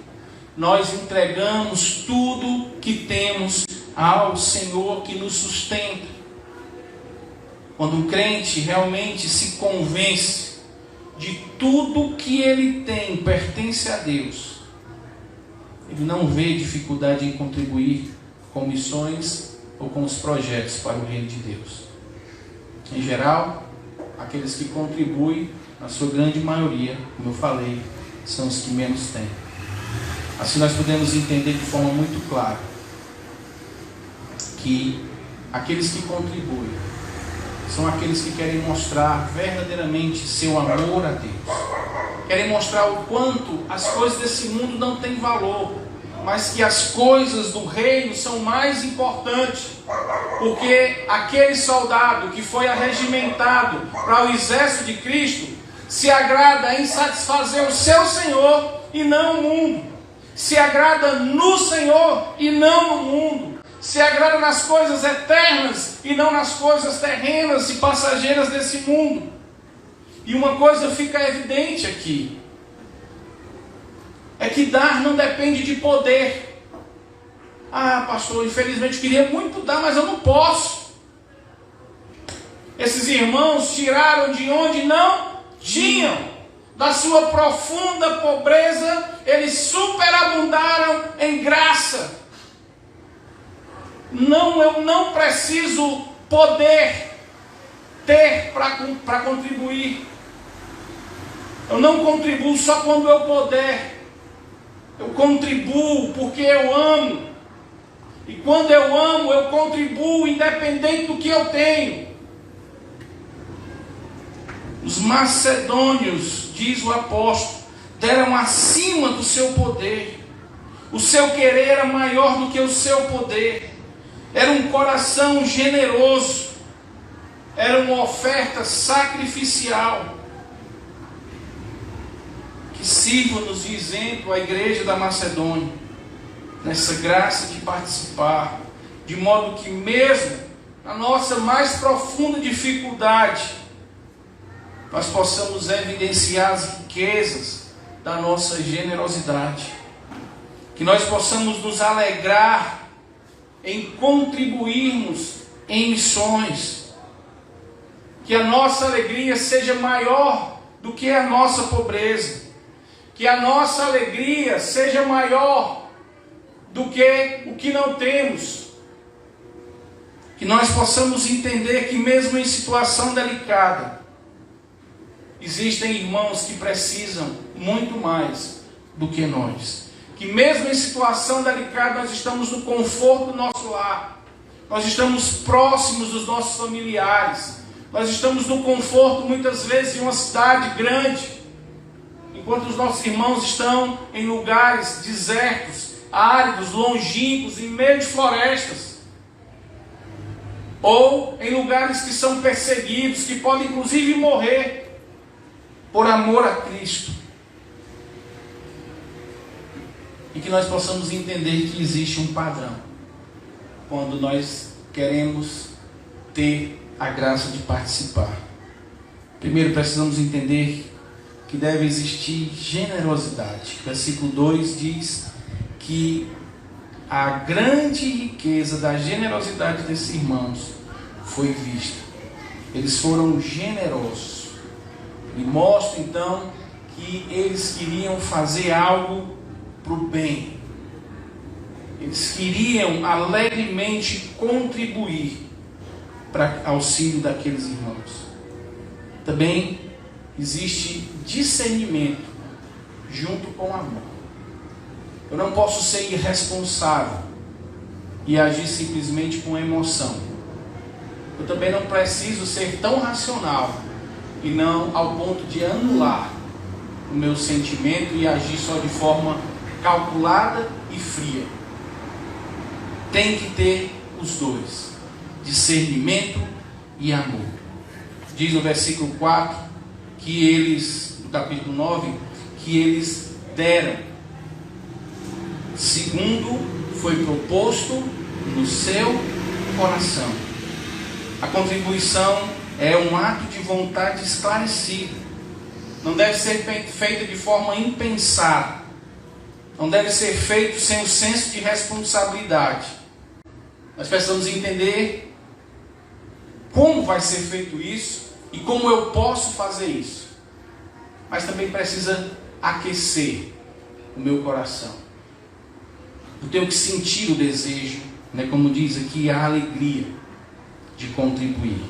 Nós entregamos tudo que temos ao Senhor que nos sustenta. Quando um crente realmente se convence de tudo que ele tem pertence a Deus, ele não vê dificuldade em contribuir com missões ou com os projetos para o reino de Deus. Em geral, aqueles que contribuem, na sua grande maioria, como eu falei, são os que menos têm. Assim nós podemos entender de forma muito clara que aqueles que contribuem são aqueles que querem mostrar verdadeiramente seu amor a Deus. Querem mostrar o quanto as coisas desse mundo não têm valor, mas que as coisas do reino são mais importantes. Porque aquele soldado que foi arregimentado para o exército de Cristo se agrada em satisfazer o seu Senhor e não o mundo. Se agrada no Senhor e não no mundo. Se agrada nas coisas eternas e não nas coisas terrenas e passageiras desse mundo. E uma coisa fica evidente aqui: é que dar não depende de poder. Ah, pastor, infelizmente eu queria muito dar, mas eu não posso. Esses irmãos tiraram de onde não tinham. da sua profunda pobreza, eles superabundaram em graça. Não, eu não preciso ter para contribuir. Eu não contribuo só quando eu puder. Eu contribuo porque eu amo. E quando eu amo, eu contribuo independente do que eu tenho. Os macedônios, diz o apóstolo, deram acima do seu poder. O seu querer era maior do que o seu poder. Era um coração generoso. Era uma oferta sacrificial. Que sirva-nos de exemplo a igreja da Macedônia, nessa graça de participar, de modo que mesmo na nossa mais profunda dificuldade, nós possamos evidenciar as riquezas da nossa generosidade. Que nós possamos nos alegrar em contribuirmos em missões. Que a nossa alegria seja maior do que a nossa pobreza. Que a nossa alegria seja maior do que o que não temos. Que nós possamos entender que mesmo em situação delicada, existem irmãos que precisam muito mais do que nós. Que mesmo em situação delicada, nós estamos no conforto do nosso lar. Nós estamos próximos dos nossos familiares. Nós estamos no conforto, muitas vezes, de uma cidade grande. Enquanto os nossos irmãos estão em lugares desertos, áridos, longínquos, em meio de florestas. Ou em lugares que são perseguidos, que podem inclusive morrer por amor a Cristo. E que nós possamos entender que existe um padrão quando nós queremos ter a graça de participar. Primeiro precisamos entender que deve existir generosidade. Versículo 2 diz que a grande riqueza da generosidade desses irmãos foi vista. Eles foram generosos. E mostra então que eles queriam fazer algo para o bem. Eles queriam alegremente contribuir para auxílio daqueles irmãos. Também existe discernimento junto com amor. Eu não posso ser irresponsável e agir simplesmente com emoção. Eu também não preciso ser tão racional e não ao ponto de anular o meu sentimento e agir só de forma calculada e fria. Tem que ter os dois, discernimento e amor. Diz no versículo 4 que eles, no capítulo 9, que eles deram segundo foi proposto no seu coração. A contribuição é um ato de vontade esclarecido. Não deve ser feita de forma impensada. Não deve ser feito sem o senso de responsabilidade. Nós precisamos entender como vai ser feito isso e como eu posso fazer isso. Mas também precisa aquecer o meu coração. Eu tenho que sentir o desejo, né, como diz aqui, a alegria de contribuir.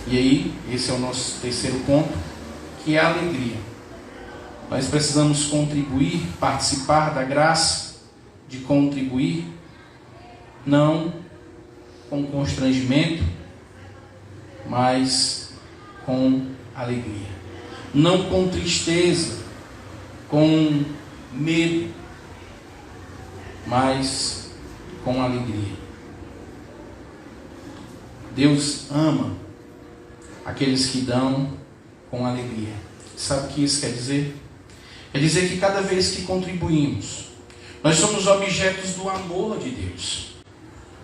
E aí, esse é o nosso terceiro ponto, que é a alegria. Nós precisamos contribuir, participar da graça de contribuir, não com constrangimento, mas com alegria. Não com tristeza, com medo, mas com alegria. Deus ama aqueles que dão com alegria. Sabe o que isso quer dizer? Quer dizer que cada vez que contribuímos, nós somos objetos do amor de Deus.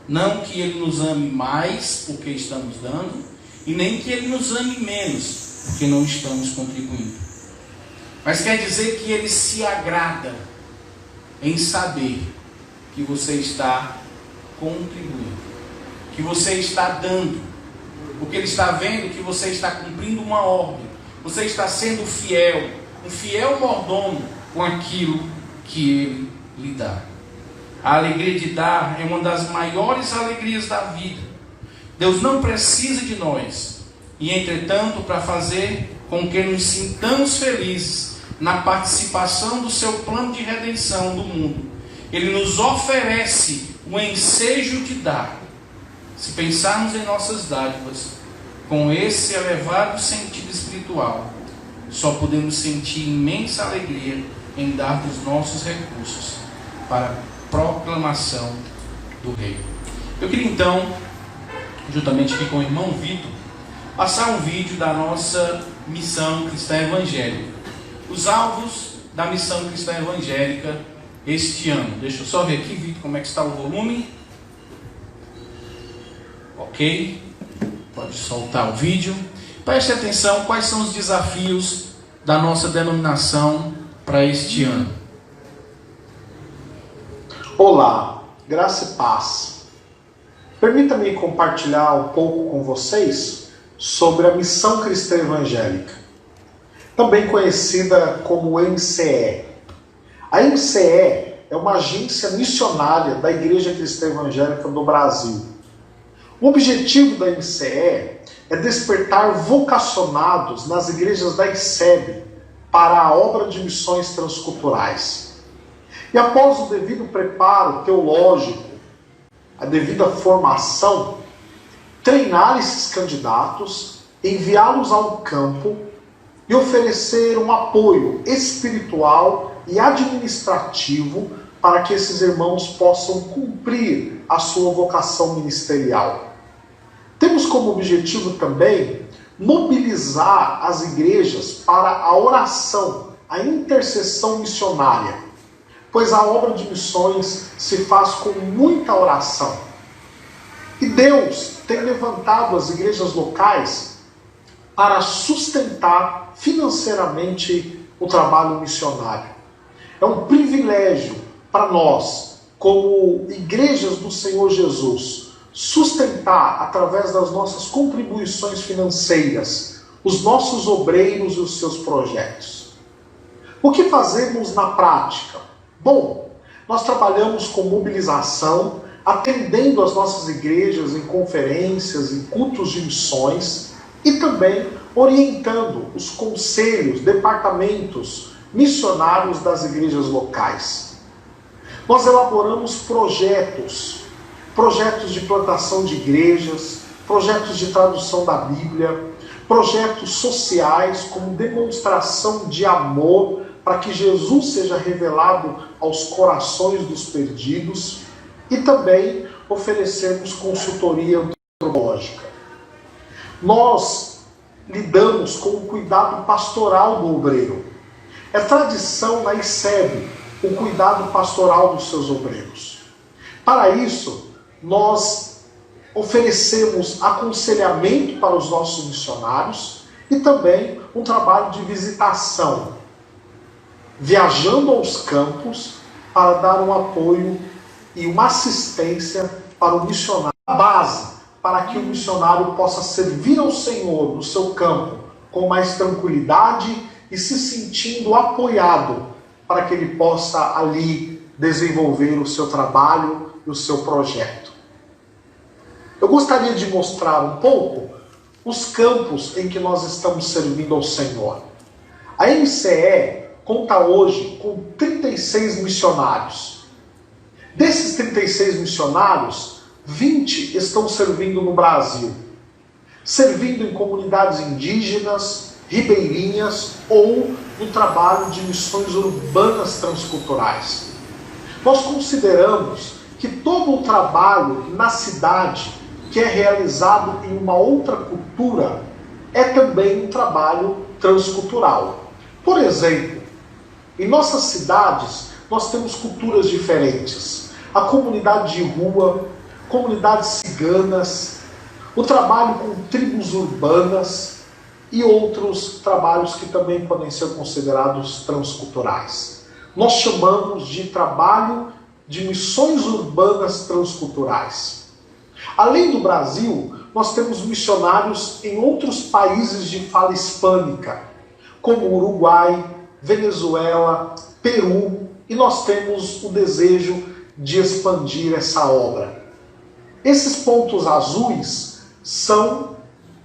Não que Ele nos ame mais porque estamos dando, e nem que Ele nos ame menos porque não estamos contribuindo. Mas quer dizer que Ele se agrada em saber que você está contribuindo, que você está dando, porque Ele está vendo que você está cumprindo uma ordem, Você está sendo fiel, um fiel mordomo com aquilo que Ele lhe dá. A alegria de dar é uma das maiores alegrias da vida. Deus não precisa de nós. E entretanto, para fazer com que nos sintamos felizes na participação do seu plano de redenção do mundo, Ele nos oferece o ensejo de dar. Se pensarmos em nossas dádivas, com esse elevado sentido espiritual, só podemos sentir imensa alegria em dar dos nossos recursos para a proclamação do Rei. Eu queria então, juntamente aqui com o irmão Vitor, passar um vídeo da nossa missão cristã evangélica. Os alvos da missão cristã evangélica este ano. Deixa eu só ver aqui, Vitor, como é que está o volume. Ok, pode soltar o vídeo. Preste atenção quais são os desafios da nossa denominação para este ano. Olá, graça e paz. Permita-me compartilhar um pouco com vocês sobre a Missão Cristã Evangélica, também conhecida como MCE. A MCE é uma agência missionária da Igreja Cristã Evangélica do Brasil. O objetivo da MCE é despertar vocacionados nas igrejas da ICEB para a obra de missões transculturais. E após o devido preparo teológico, a devida formação, treinar esses candidatos, enviá-los ao campo e oferecer um apoio espiritual e administrativo para que esses irmãos possam cumprir a sua vocação ministerial. Temos como objetivo também mobilizar as igrejas para a oração, a intercessão missionária, pois a obra de missões se faz com muita oração. E Deus tem levantado as igrejas locais para sustentar financeiramente o trabalho missionário. É um privilégio para nós, como igrejas do Senhor Jesus, sustentar através das nossas contribuições financeiras os nossos obreiros e os seus projetos. O que fazemos na prática? Bom, nós trabalhamos com mobilização, atendendo as nossas igrejas em conferências, em cultos de missões e também orientando os conselhos, departamentos missionários das igrejas locais. Nós elaboramos projetos de plantação de igrejas, projetos de tradução da Bíblia, projetos sociais como demonstração de amor para que Jesus seja revelado aos corações dos perdidos e também oferecemos consultoria antropológica. Nós lidamos com o cuidado pastoral do obreiro. É tradição na ICEB o cuidado pastoral dos seus obreiros. Para isso, nós oferecemos aconselhamento para os nossos missionários e também um trabalho de visitação, viajando aos campos para dar um apoio e uma assistência para o missionário, a base para que o missionário possa servir ao Senhor no seu campo com mais tranquilidade e se sentindo apoiado para que ele possa ali desenvolver o seu trabalho e o seu projeto. Eu gostaria de mostrar um pouco os campos em que nós estamos servindo ao Senhor. A MCE conta hoje com 36 missionários. Desses 36 missionários, 20 estão servindo no Brasil, servindo em comunidades indígenas, ribeirinhas ou no trabalho de missões urbanas transculturais. Nós consideramos que todo o trabalho na cidade que é realizado em uma outra cultura é também um trabalho transcultural. Por exemplo, em nossas cidades nós temos culturas diferentes. A comunidade de rua, comunidades ciganas, o trabalho com tribos urbanas e outros trabalhos que também podem ser considerados transculturais. Nós chamamos de trabalho de missões urbanas transculturais. Além do Brasil, nós temos missionários em outros países de fala hispânica, como Uruguai, Venezuela, Peru, e nós temos o desejo de expandir essa obra. Esses pontos azuis são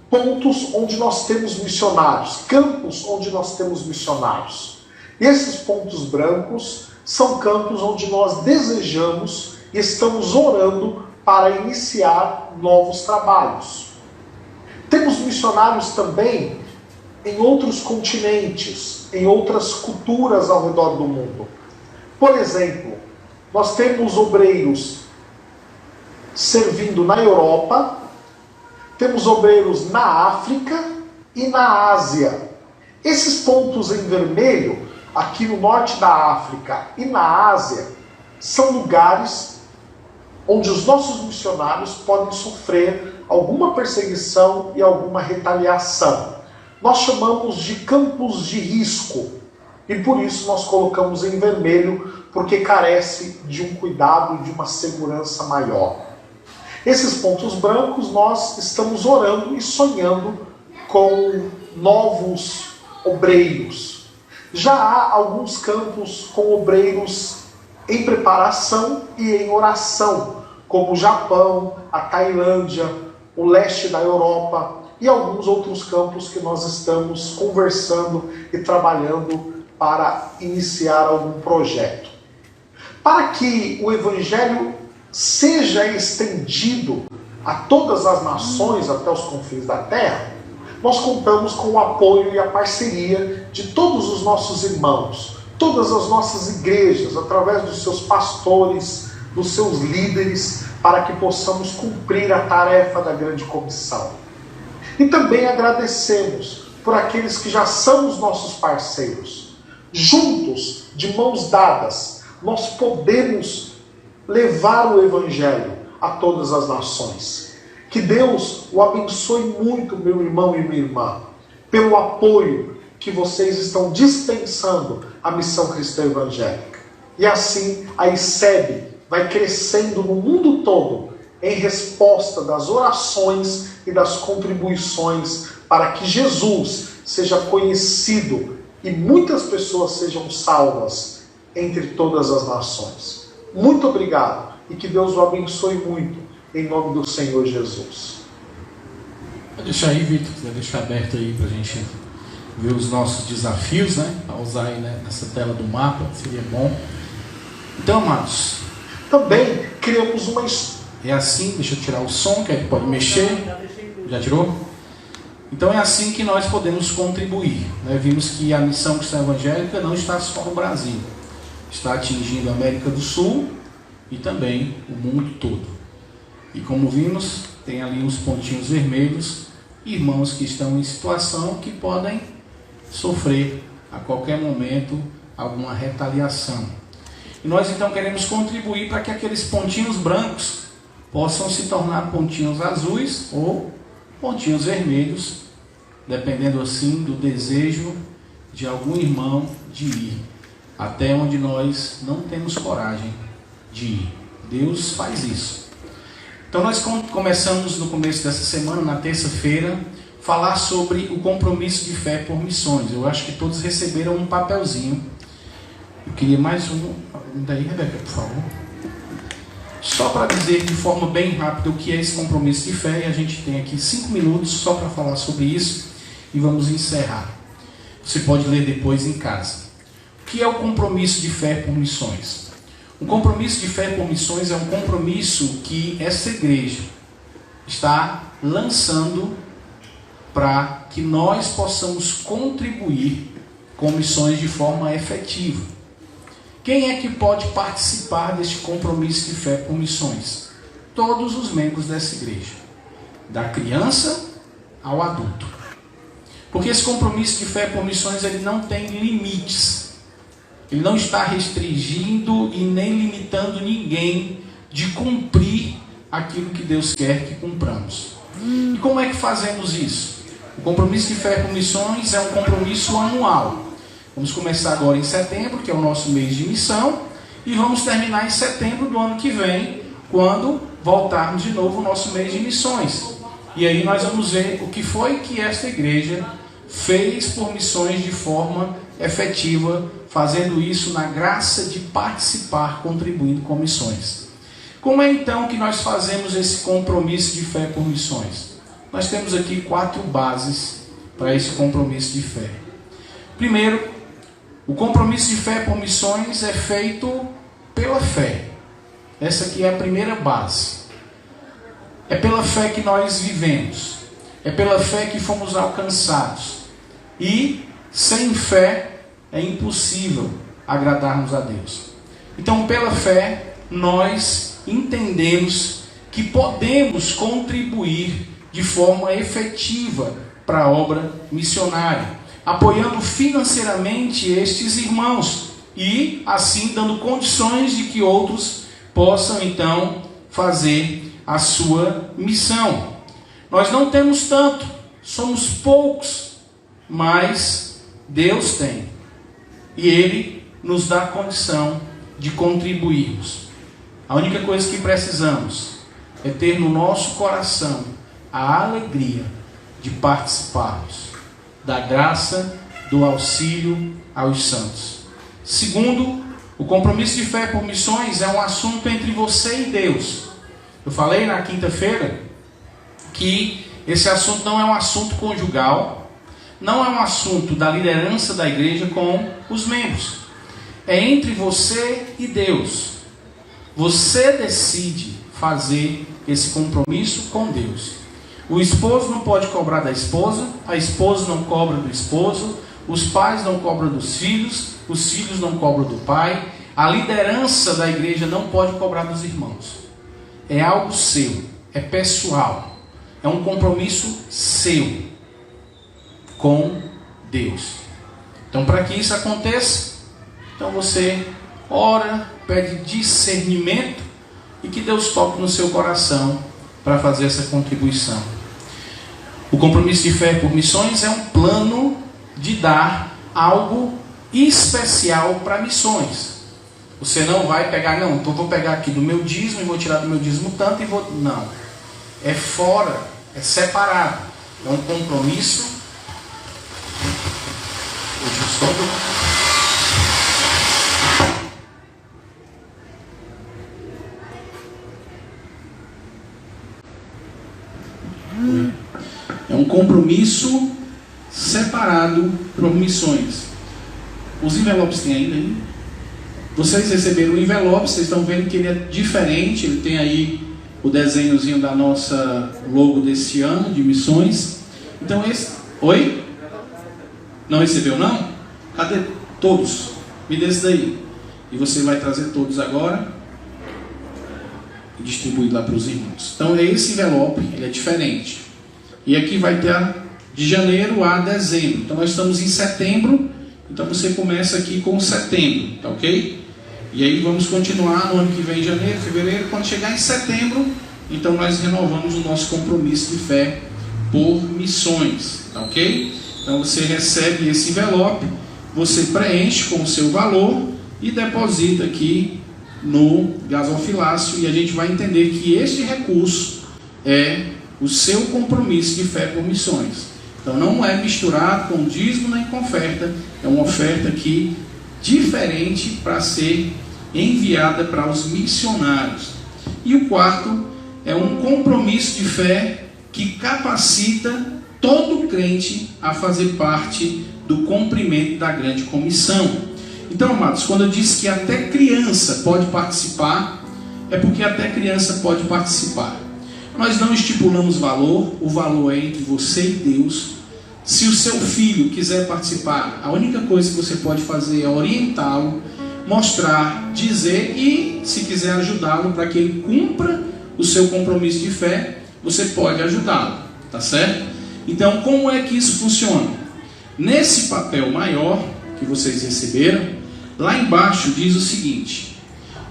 pontos onde nós temos missionários, campos onde nós temos missionários. E esses pontos brancos são campos onde nós desejamos e estamos orando para iniciar novos trabalhos. Temos missionários também em outros continentes, em outras culturas ao redor do mundo. Por exemplo, nós temos obreiros servindo na Europa, temos obreiros na África e na Ásia. Esses pontos em vermelho, aqui no norte da África e na Ásia, são lugares onde os nossos missionários podem sofrer alguma perseguição e alguma retaliação. Nós chamamos de campos de risco, e por isso nós colocamos em vermelho, porque carece de um cuidado e de uma segurança maior. Esses pontos brancos nós estamos orando e sonhando com novos obreiros. Já há alguns campos com obreiros em preparação e em oração, como o Japão, a Tailândia, o leste da Europa e alguns outros campos que nós estamos conversando e trabalhando para iniciar algum projeto. Para que o Evangelho seja estendido a todas as nações, até os confins da terra, nós contamos com o apoio e a parceria de todos os nossos irmãos, todas as nossas igrejas, através dos seus pastores, dos seus líderes, para que possamos cumprir a tarefa da grande comissão. E também agradecemos por aqueles que já são os nossos parceiros. Juntos, de mãos dadas, nós podemos levar o Evangelho a todas as nações. Que Deus o abençoe muito, meu irmão e minha irmã, pelo apoio que vocês estão dispensando à missão cristã evangélica. E assim a ICEB vai crescendo no mundo todo em resposta das orações e das contribuições para que Jesus seja conhecido e muitas pessoas sejam salvas entre todas as nações. Muito obrigado e que Deus o abençoe muito em nome do Senhor Jesus. Vou deixar aí, Vitor, vai deixar aberto aí para a gente ver os nossos desafios, né? A usar aí, né, nessa tela do mapa, seria bom. Então, amados, também criamos uma... É assim, deixa eu tirar o som, que aí pode mexer. Já tirou? Então é assim que nós podemos contribuir. Né? Vimos que a missão cristã evangélica não está só no Brasil. Está atingindo a América do Sul e também o mundo todo. E como vimos, tem ali uns pontinhos vermelhos, irmãos que estão em situação que podem sofrer a qualquer momento alguma retaliação. E nós então queremos contribuir para que aqueles pontinhos brancos possam se tornar pontinhos azuis ou pontinhos vermelhos, dependendo assim do desejo de algum irmão de ir até onde nós não temos coragem de ir. Deus faz isso. Então nós começamos no começo dessa semana, na terça-feira, falar sobre o compromisso de fé por missões. Eu acho que todos receberam um papelzinho. Eu queria mais um daí, Rebeca, por favor. Só para dizer de forma bem rápida o que é esse compromisso de fé, e a gente tem aqui 5 minutos só para falar sobre isso e vamos encerrar. Você pode ler depois em casa. O que é o compromisso de fé por missões? O compromisso de fé por missões é um compromisso que essa igreja está lançando para que nós possamos contribuir com missões de forma efetiva. Quem é que pode participar deste compromisso de fé por missões? Todos os membros dessa igreja, da criança ao adulto. Porque esse compromisso de fé por missões ele não tem limites. Ele não está restringindo e nem limitando ninguém de cumprir aquilo que Deus quer que cumpramos. E como é que fazemos isso? O compromisso de fé por missões é um compromisso anual. Vamos começar agora em setembro, que é o nosso mês de missão, e vamos terminar em setembro do ano que vem, quando voltarmos de novo o nosso mês de missões. E aí nós vamos ver o que foi que esta igreja fez por missões de forma efetiva, fazendo isso na graça de participar, contribuindo com missões. Como é então que nós fazemos esse compromisso de fé por missões? Nós temos aqui 4 bases para esse compromisso de fé. Primeiro, o compromisso de fé por missões é feito pela fé. Essa aqui é a primeira base. É pela fé que nós vivemos. É pela fé que fomos alcançados. E sem fé é impossível agradarmos a Deus. Então, pela fé, nós entendemos que podemos contribuir de forma efetiva para a obra missionária, apoiando financeiramente estes irmãos e assim dando condições de que outros possam então fazer a sua missão. Nós não temos tanto, somos poucos, mas Deus tem, e Ele nos dá a condição de contribuirmos. A única coisa que precisamos é ter no nosso coração a alegria de participarmos da graça do auxílio aos santos. Segundo, o compromisso de fé por missões é um assunto entre você e Deus. Eu falei na quinta-feira que esse assunto não é um assunto conjugal, não é um assunto da liderança da igreja com os membros. É entre você e Deus. Você decide fazer esse compromisso com Deus. O esposo não pode cobrar da esposa, a esposa não cobra do esposo, os pais não cobram dos filhos, os filhos não cobram do pai, a liderança da igreja não pode cobrar dos irmãos. É algo seu, é pessoal, é um compromisso seu com Deus. Então, para que isso aconteça, então você ora, pede discernimento e que Deus toque no seu coração para fazer essa contribuição. O compromisso de fé por missões é um plano de dar algo especial para missões. Você não vai pegar, não, então vou pegar aqui do meu dízimo e vou tirar do meu dízimo tanto e vou... Não. É fora, é separado. É um compromisso. É um compromisso separado por missões. Os envelopes tem ainda aí? Vocês receberam o envelope, vocês estão vendo que ele é diferente, ele tem aí o desenhozinho da nossa logo desse ano de missões. Então esse... Oi? Não recebeu não? Cadê todos? Me dê esse daí. E você vai trazer todos agora e distribuir lá para os irmãos. Então é esse envelope, ele é diferente. E aqui vai ter de janeiro a dezembro. Então nós estamos em setembro. Então você começa aqui com setembro, tá ok? E aí vamos continuar no ano que vem, janeiro, fevereiro. Quando chegar em setembro, então nós renovamos o nosso compromisso de fé por missões, tá ok? Então você recebe esse envelope, você preenche com o seu valor e deposita aqui no gasofilácio, e a gente vai entender que este recurso é o seu compromisso de fé por missões. Então não é misturado com dízimo nem com oferta, é uma oferta aqui diferente para ser enviada para os missionários. E o quarto é um compromisso de fé que capacita todo crente a fazer parte do cumprimento da grande comissão. Então, amados, quando eu disse que até criança pode participar, é porque até criança pode participar. Nós não estipulamos valor, o valor é entre você e Deus. Se o seu filho quiser participar, a única coisa que você pode fazer é orientá-lo, mostrar, dizer, e se quiser ajudá-lo para que ele cumpra o seu compromisso de fé, você pode ajudá-lo, tá certo? Então, como é que isso funciona? Nesse papel maior que vocês receberam, lá embaixo diz o seguinte: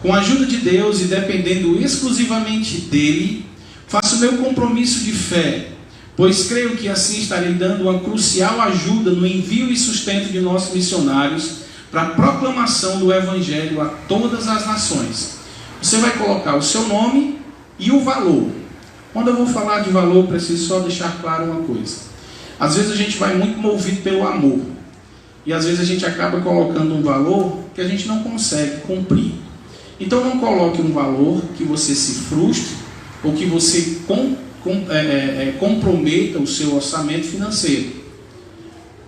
com a ajuda de Deus e dependendo exclusivamente dele, faço o meu compromisso de fé, pois creio que assim estarei dando uma crucial ajuda no envio e sustento de nossos missionários para a proclamação do Evangelho a todas as nações. Você vai colocar o seu nome e o valor. Quando eu vou falar de valor, preciso só deixar claro uma coisa. Às vezes a gente vai muito movido pelo amor. E às vezes a gente acaba colocando um valor que a gente não consegue cumprir. Então não coloque um valor que você se frustre ou que você comprometa o seu orçamento financeiro.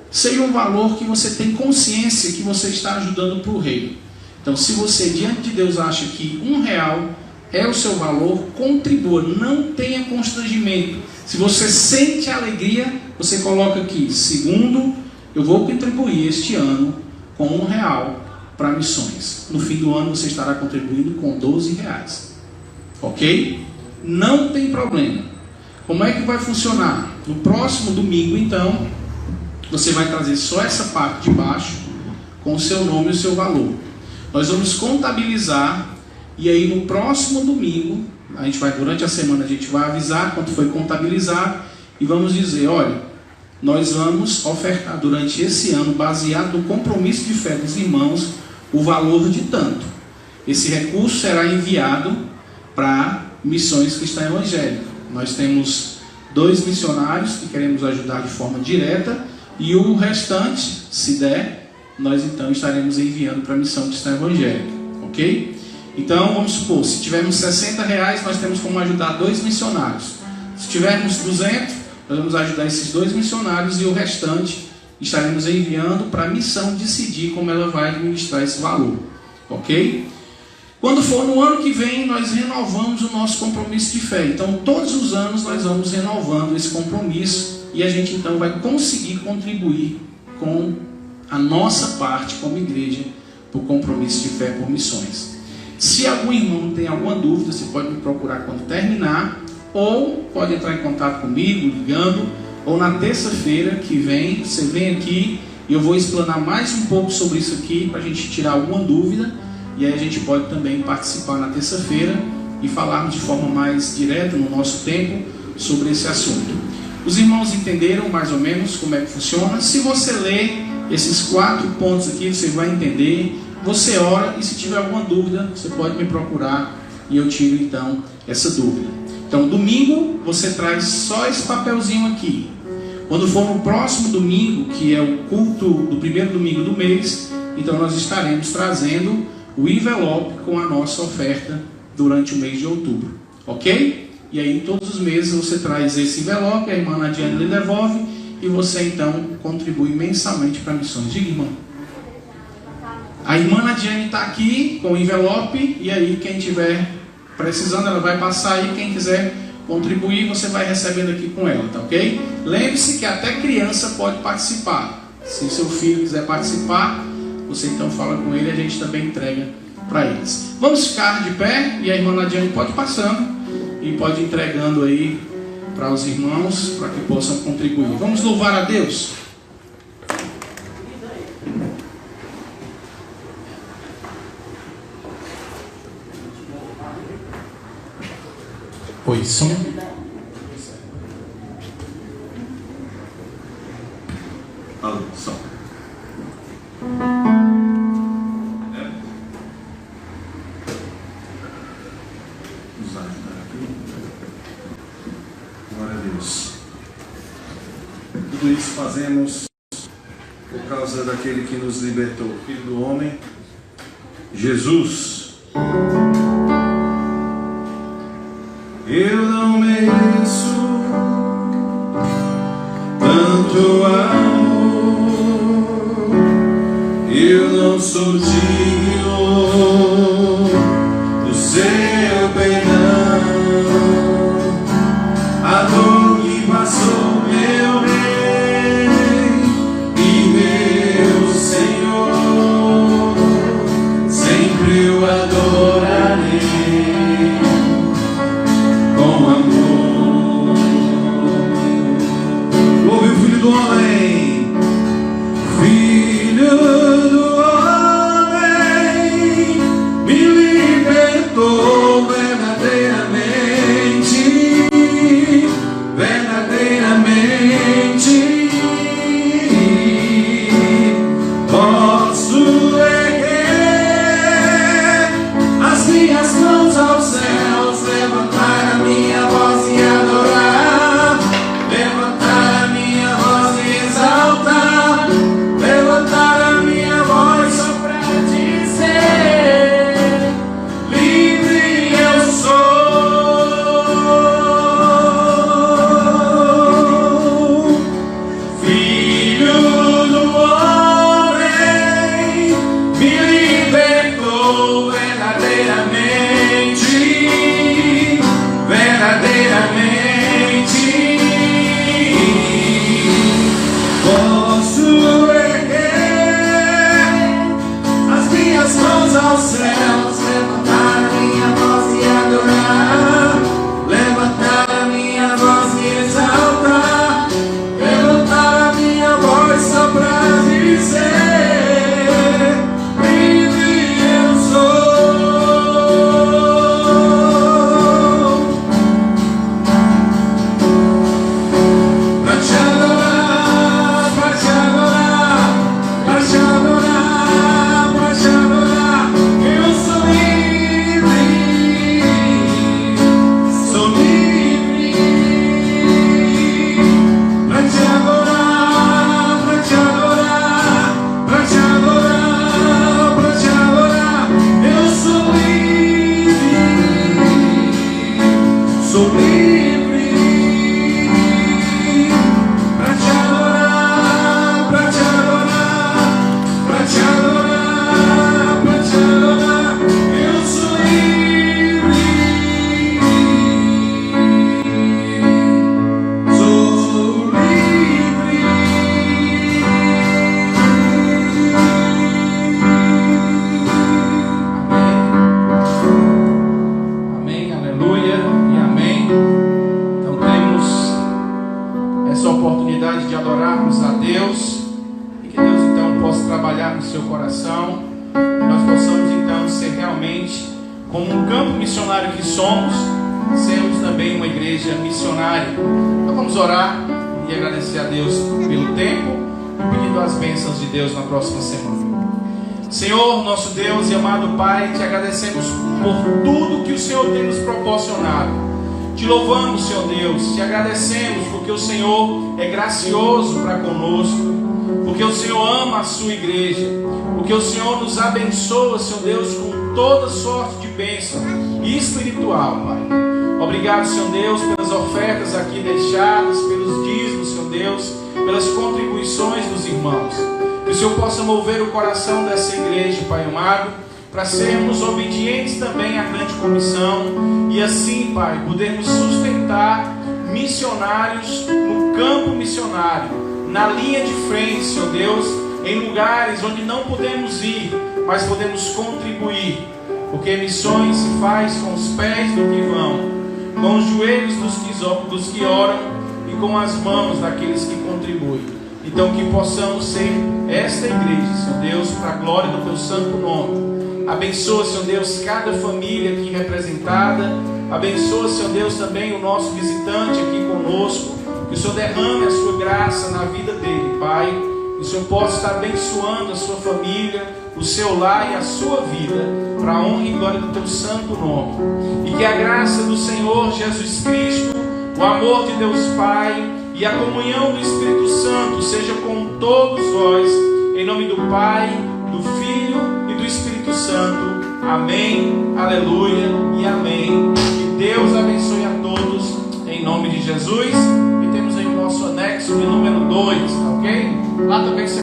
Seja um valor que você tem consciência que você está ajudando para o reino. Então, se você diante de Deus acha que R$1 é o seu valor, contribua, não tenha constrangimento. Se você sente alegria, você coloca aqui: segundo, eu vou contribuir este ano com R$1 para missões. No fim do ano você estará contribuindo com R$12. Ok? Não tem problema. Como é que vai funcionar? No próximo domingo, então, você vai trazer só essa parte de baixo com o seu nome e o seu valor. Nós vamos contabilizar, e aí no próximo domingo, durante a semana a gente vai avisar quanto foi contabilizado e vamos dizer: olha, nós vamos ofertar durante esse ano, baseado no compromisso de fé dos irmãos, o valor de tanto. Esse recurso será enviado para missões cristãs evangélicas. Nós temos 2 missionários que queremos ajudar de forma direta, e o restante, se der, nós então estaremos enviando para a missão cristã evangélica, ok? Então vamos supor, se tivermos R$60, nós temos como ajudar 2 missionários. Se tivermos 200, nós vamos ajudar esses 2 missionários, e o restante estaremos enviando para a missão decidir como ela vai administrar esse valor, ok? Quando for no ano que vem, nós renovamos o nosso compromisso de fé. Então todos os anos nós vamos renovando esse compromisso, e a gente então vai conseguir contribuir com a nossa parte como igreja para o compromisso de fé por missões. Se algum irmão tem alguma dúvida, você pode me procurar quando terminar, ou pode entrar em contato comigo, ligando, ou na terça-feira que vem, você vem aqui e eu vou explanar mais um pouco sobre isso aqui, para a gente tirar alguma dúvida, e aí a gente pode também participar na terça-feira e falarmos de forma mais direta, no nosso tempo, sobre esse assunto. Os irmãos entenderam mais ou menos como é que funciona? Se você ler esses 4 pontos aqui, você vai entender. Você ora, e se tiver alguma dúvida, você pode me procurar e eu tiro então essa dúvida. Então domingo você traz só esse papelzinho aqui. Quando for no próximo domingo, que é o culto do primeiro domingo do mês, então nós estaremos trazendo o envelope com a nossa oferta durante o mês de outubro, ok? E aí todos os meses você traz esse envelope, a irmã Nadiane lhe devolve, e você então contribui mensalmente para missões. Diga, irmã. A irmã Nadiane está aqui com o envelope, e aí quem tiver precisando, ela vai passar aí. Quem quiser contribuir, você vai recebendo aqui com ela, tá ok? Lembre-se que até criança pode participar. Se seu filho quiser participar, você então fala com ele e a gente também entrega para eles. Vamos ficar de pé, e a irmã Nadiane pode ir passando e pode ir entregando aí para os irmãos, para que possam contribuir. Vamos louvar a Deus. Oi, som. Alô, som. Vamos ajudar aqui. Glória a Deus. Tudo isso fazemos por causa daquele que nos libertou, Filho do Homem, Jesus. Eu não mereço tanto amor, eu não sou digno do seu perdão. A dor que passou, meu Rei e meu Senhor, sempre o adorarei com amor. Louve o Filho do Homem, Filho do Homem, me libertou verdadeiramente, verdadeiramente. Posso erguer as minhas mãos aos céus, levantar a minha voz e adorar, levantar a minha voz oportunidade de adorarmos a Deus, e que Deus então possa trabalhar no seu coração, e nós possamos então ser realmente, como um campo missionário que somos, sermos também uma igreja missionária. Então vamos orar e agradecer a Deus pelo tempo e pedindo as bênçãos de Deus na próxima semana. Senhor, nosso Deus e amado Pai, te agradecemos por tudo que o Senhor tem nos proporcionado. Te louvamos, Senhor Deus, te agradecemos porque o Senhor é gracioso para conosco, porque o Senhor ama a sua igreja, porque o Senhor nos abençoa, Senhor Deus, com toda sorte de bênção espiritual, Pai. Obrigado, Senhor Deus, pelas ofertas aqui deixadas, pelos dízimos, Senhor Deus, pelas contribuições dos irmãos. Que o Senhor possa mover o coração dessa igreja, Pai amado, para sermos obedientes também à grande comissão e assim, Pai, podermos sustentar missionários no campo missionário, na linha de frente, Senhor Deus, em lugares onde não podemos ir, mas podemos contribuir, porque missões se faz com os pés do que vão, com os joelhos dos que oram e com as mãos daqueles que contribuem. Então que possamos ser esta igreja, Senhor Deus, para a glória do Teu santo nome. Abençoa, Senhor Deus, cada família aqui representada. Abençoa, Senhor Deus, também o nosso visitante aqui conosco. Que o Senhor derrame a sua graça na vida dele, Pai. Que o Senhor possa estar abençoando a sua família, o seu lar e a sua vida, para a honra e glória do Teu santo nome. E que a graça do Senhor Jesus Cristo, o amor de Deus Pai e a comunhão do Espírito Santo seja com todos vós, em nome do Pai, do Filho e do Espírito Santo. Amém, aleluia e amém. Que Deus abençoe a todos, em nome de Jesus. E temos aí o nosso anexo de número 2, tá ok? Lá também você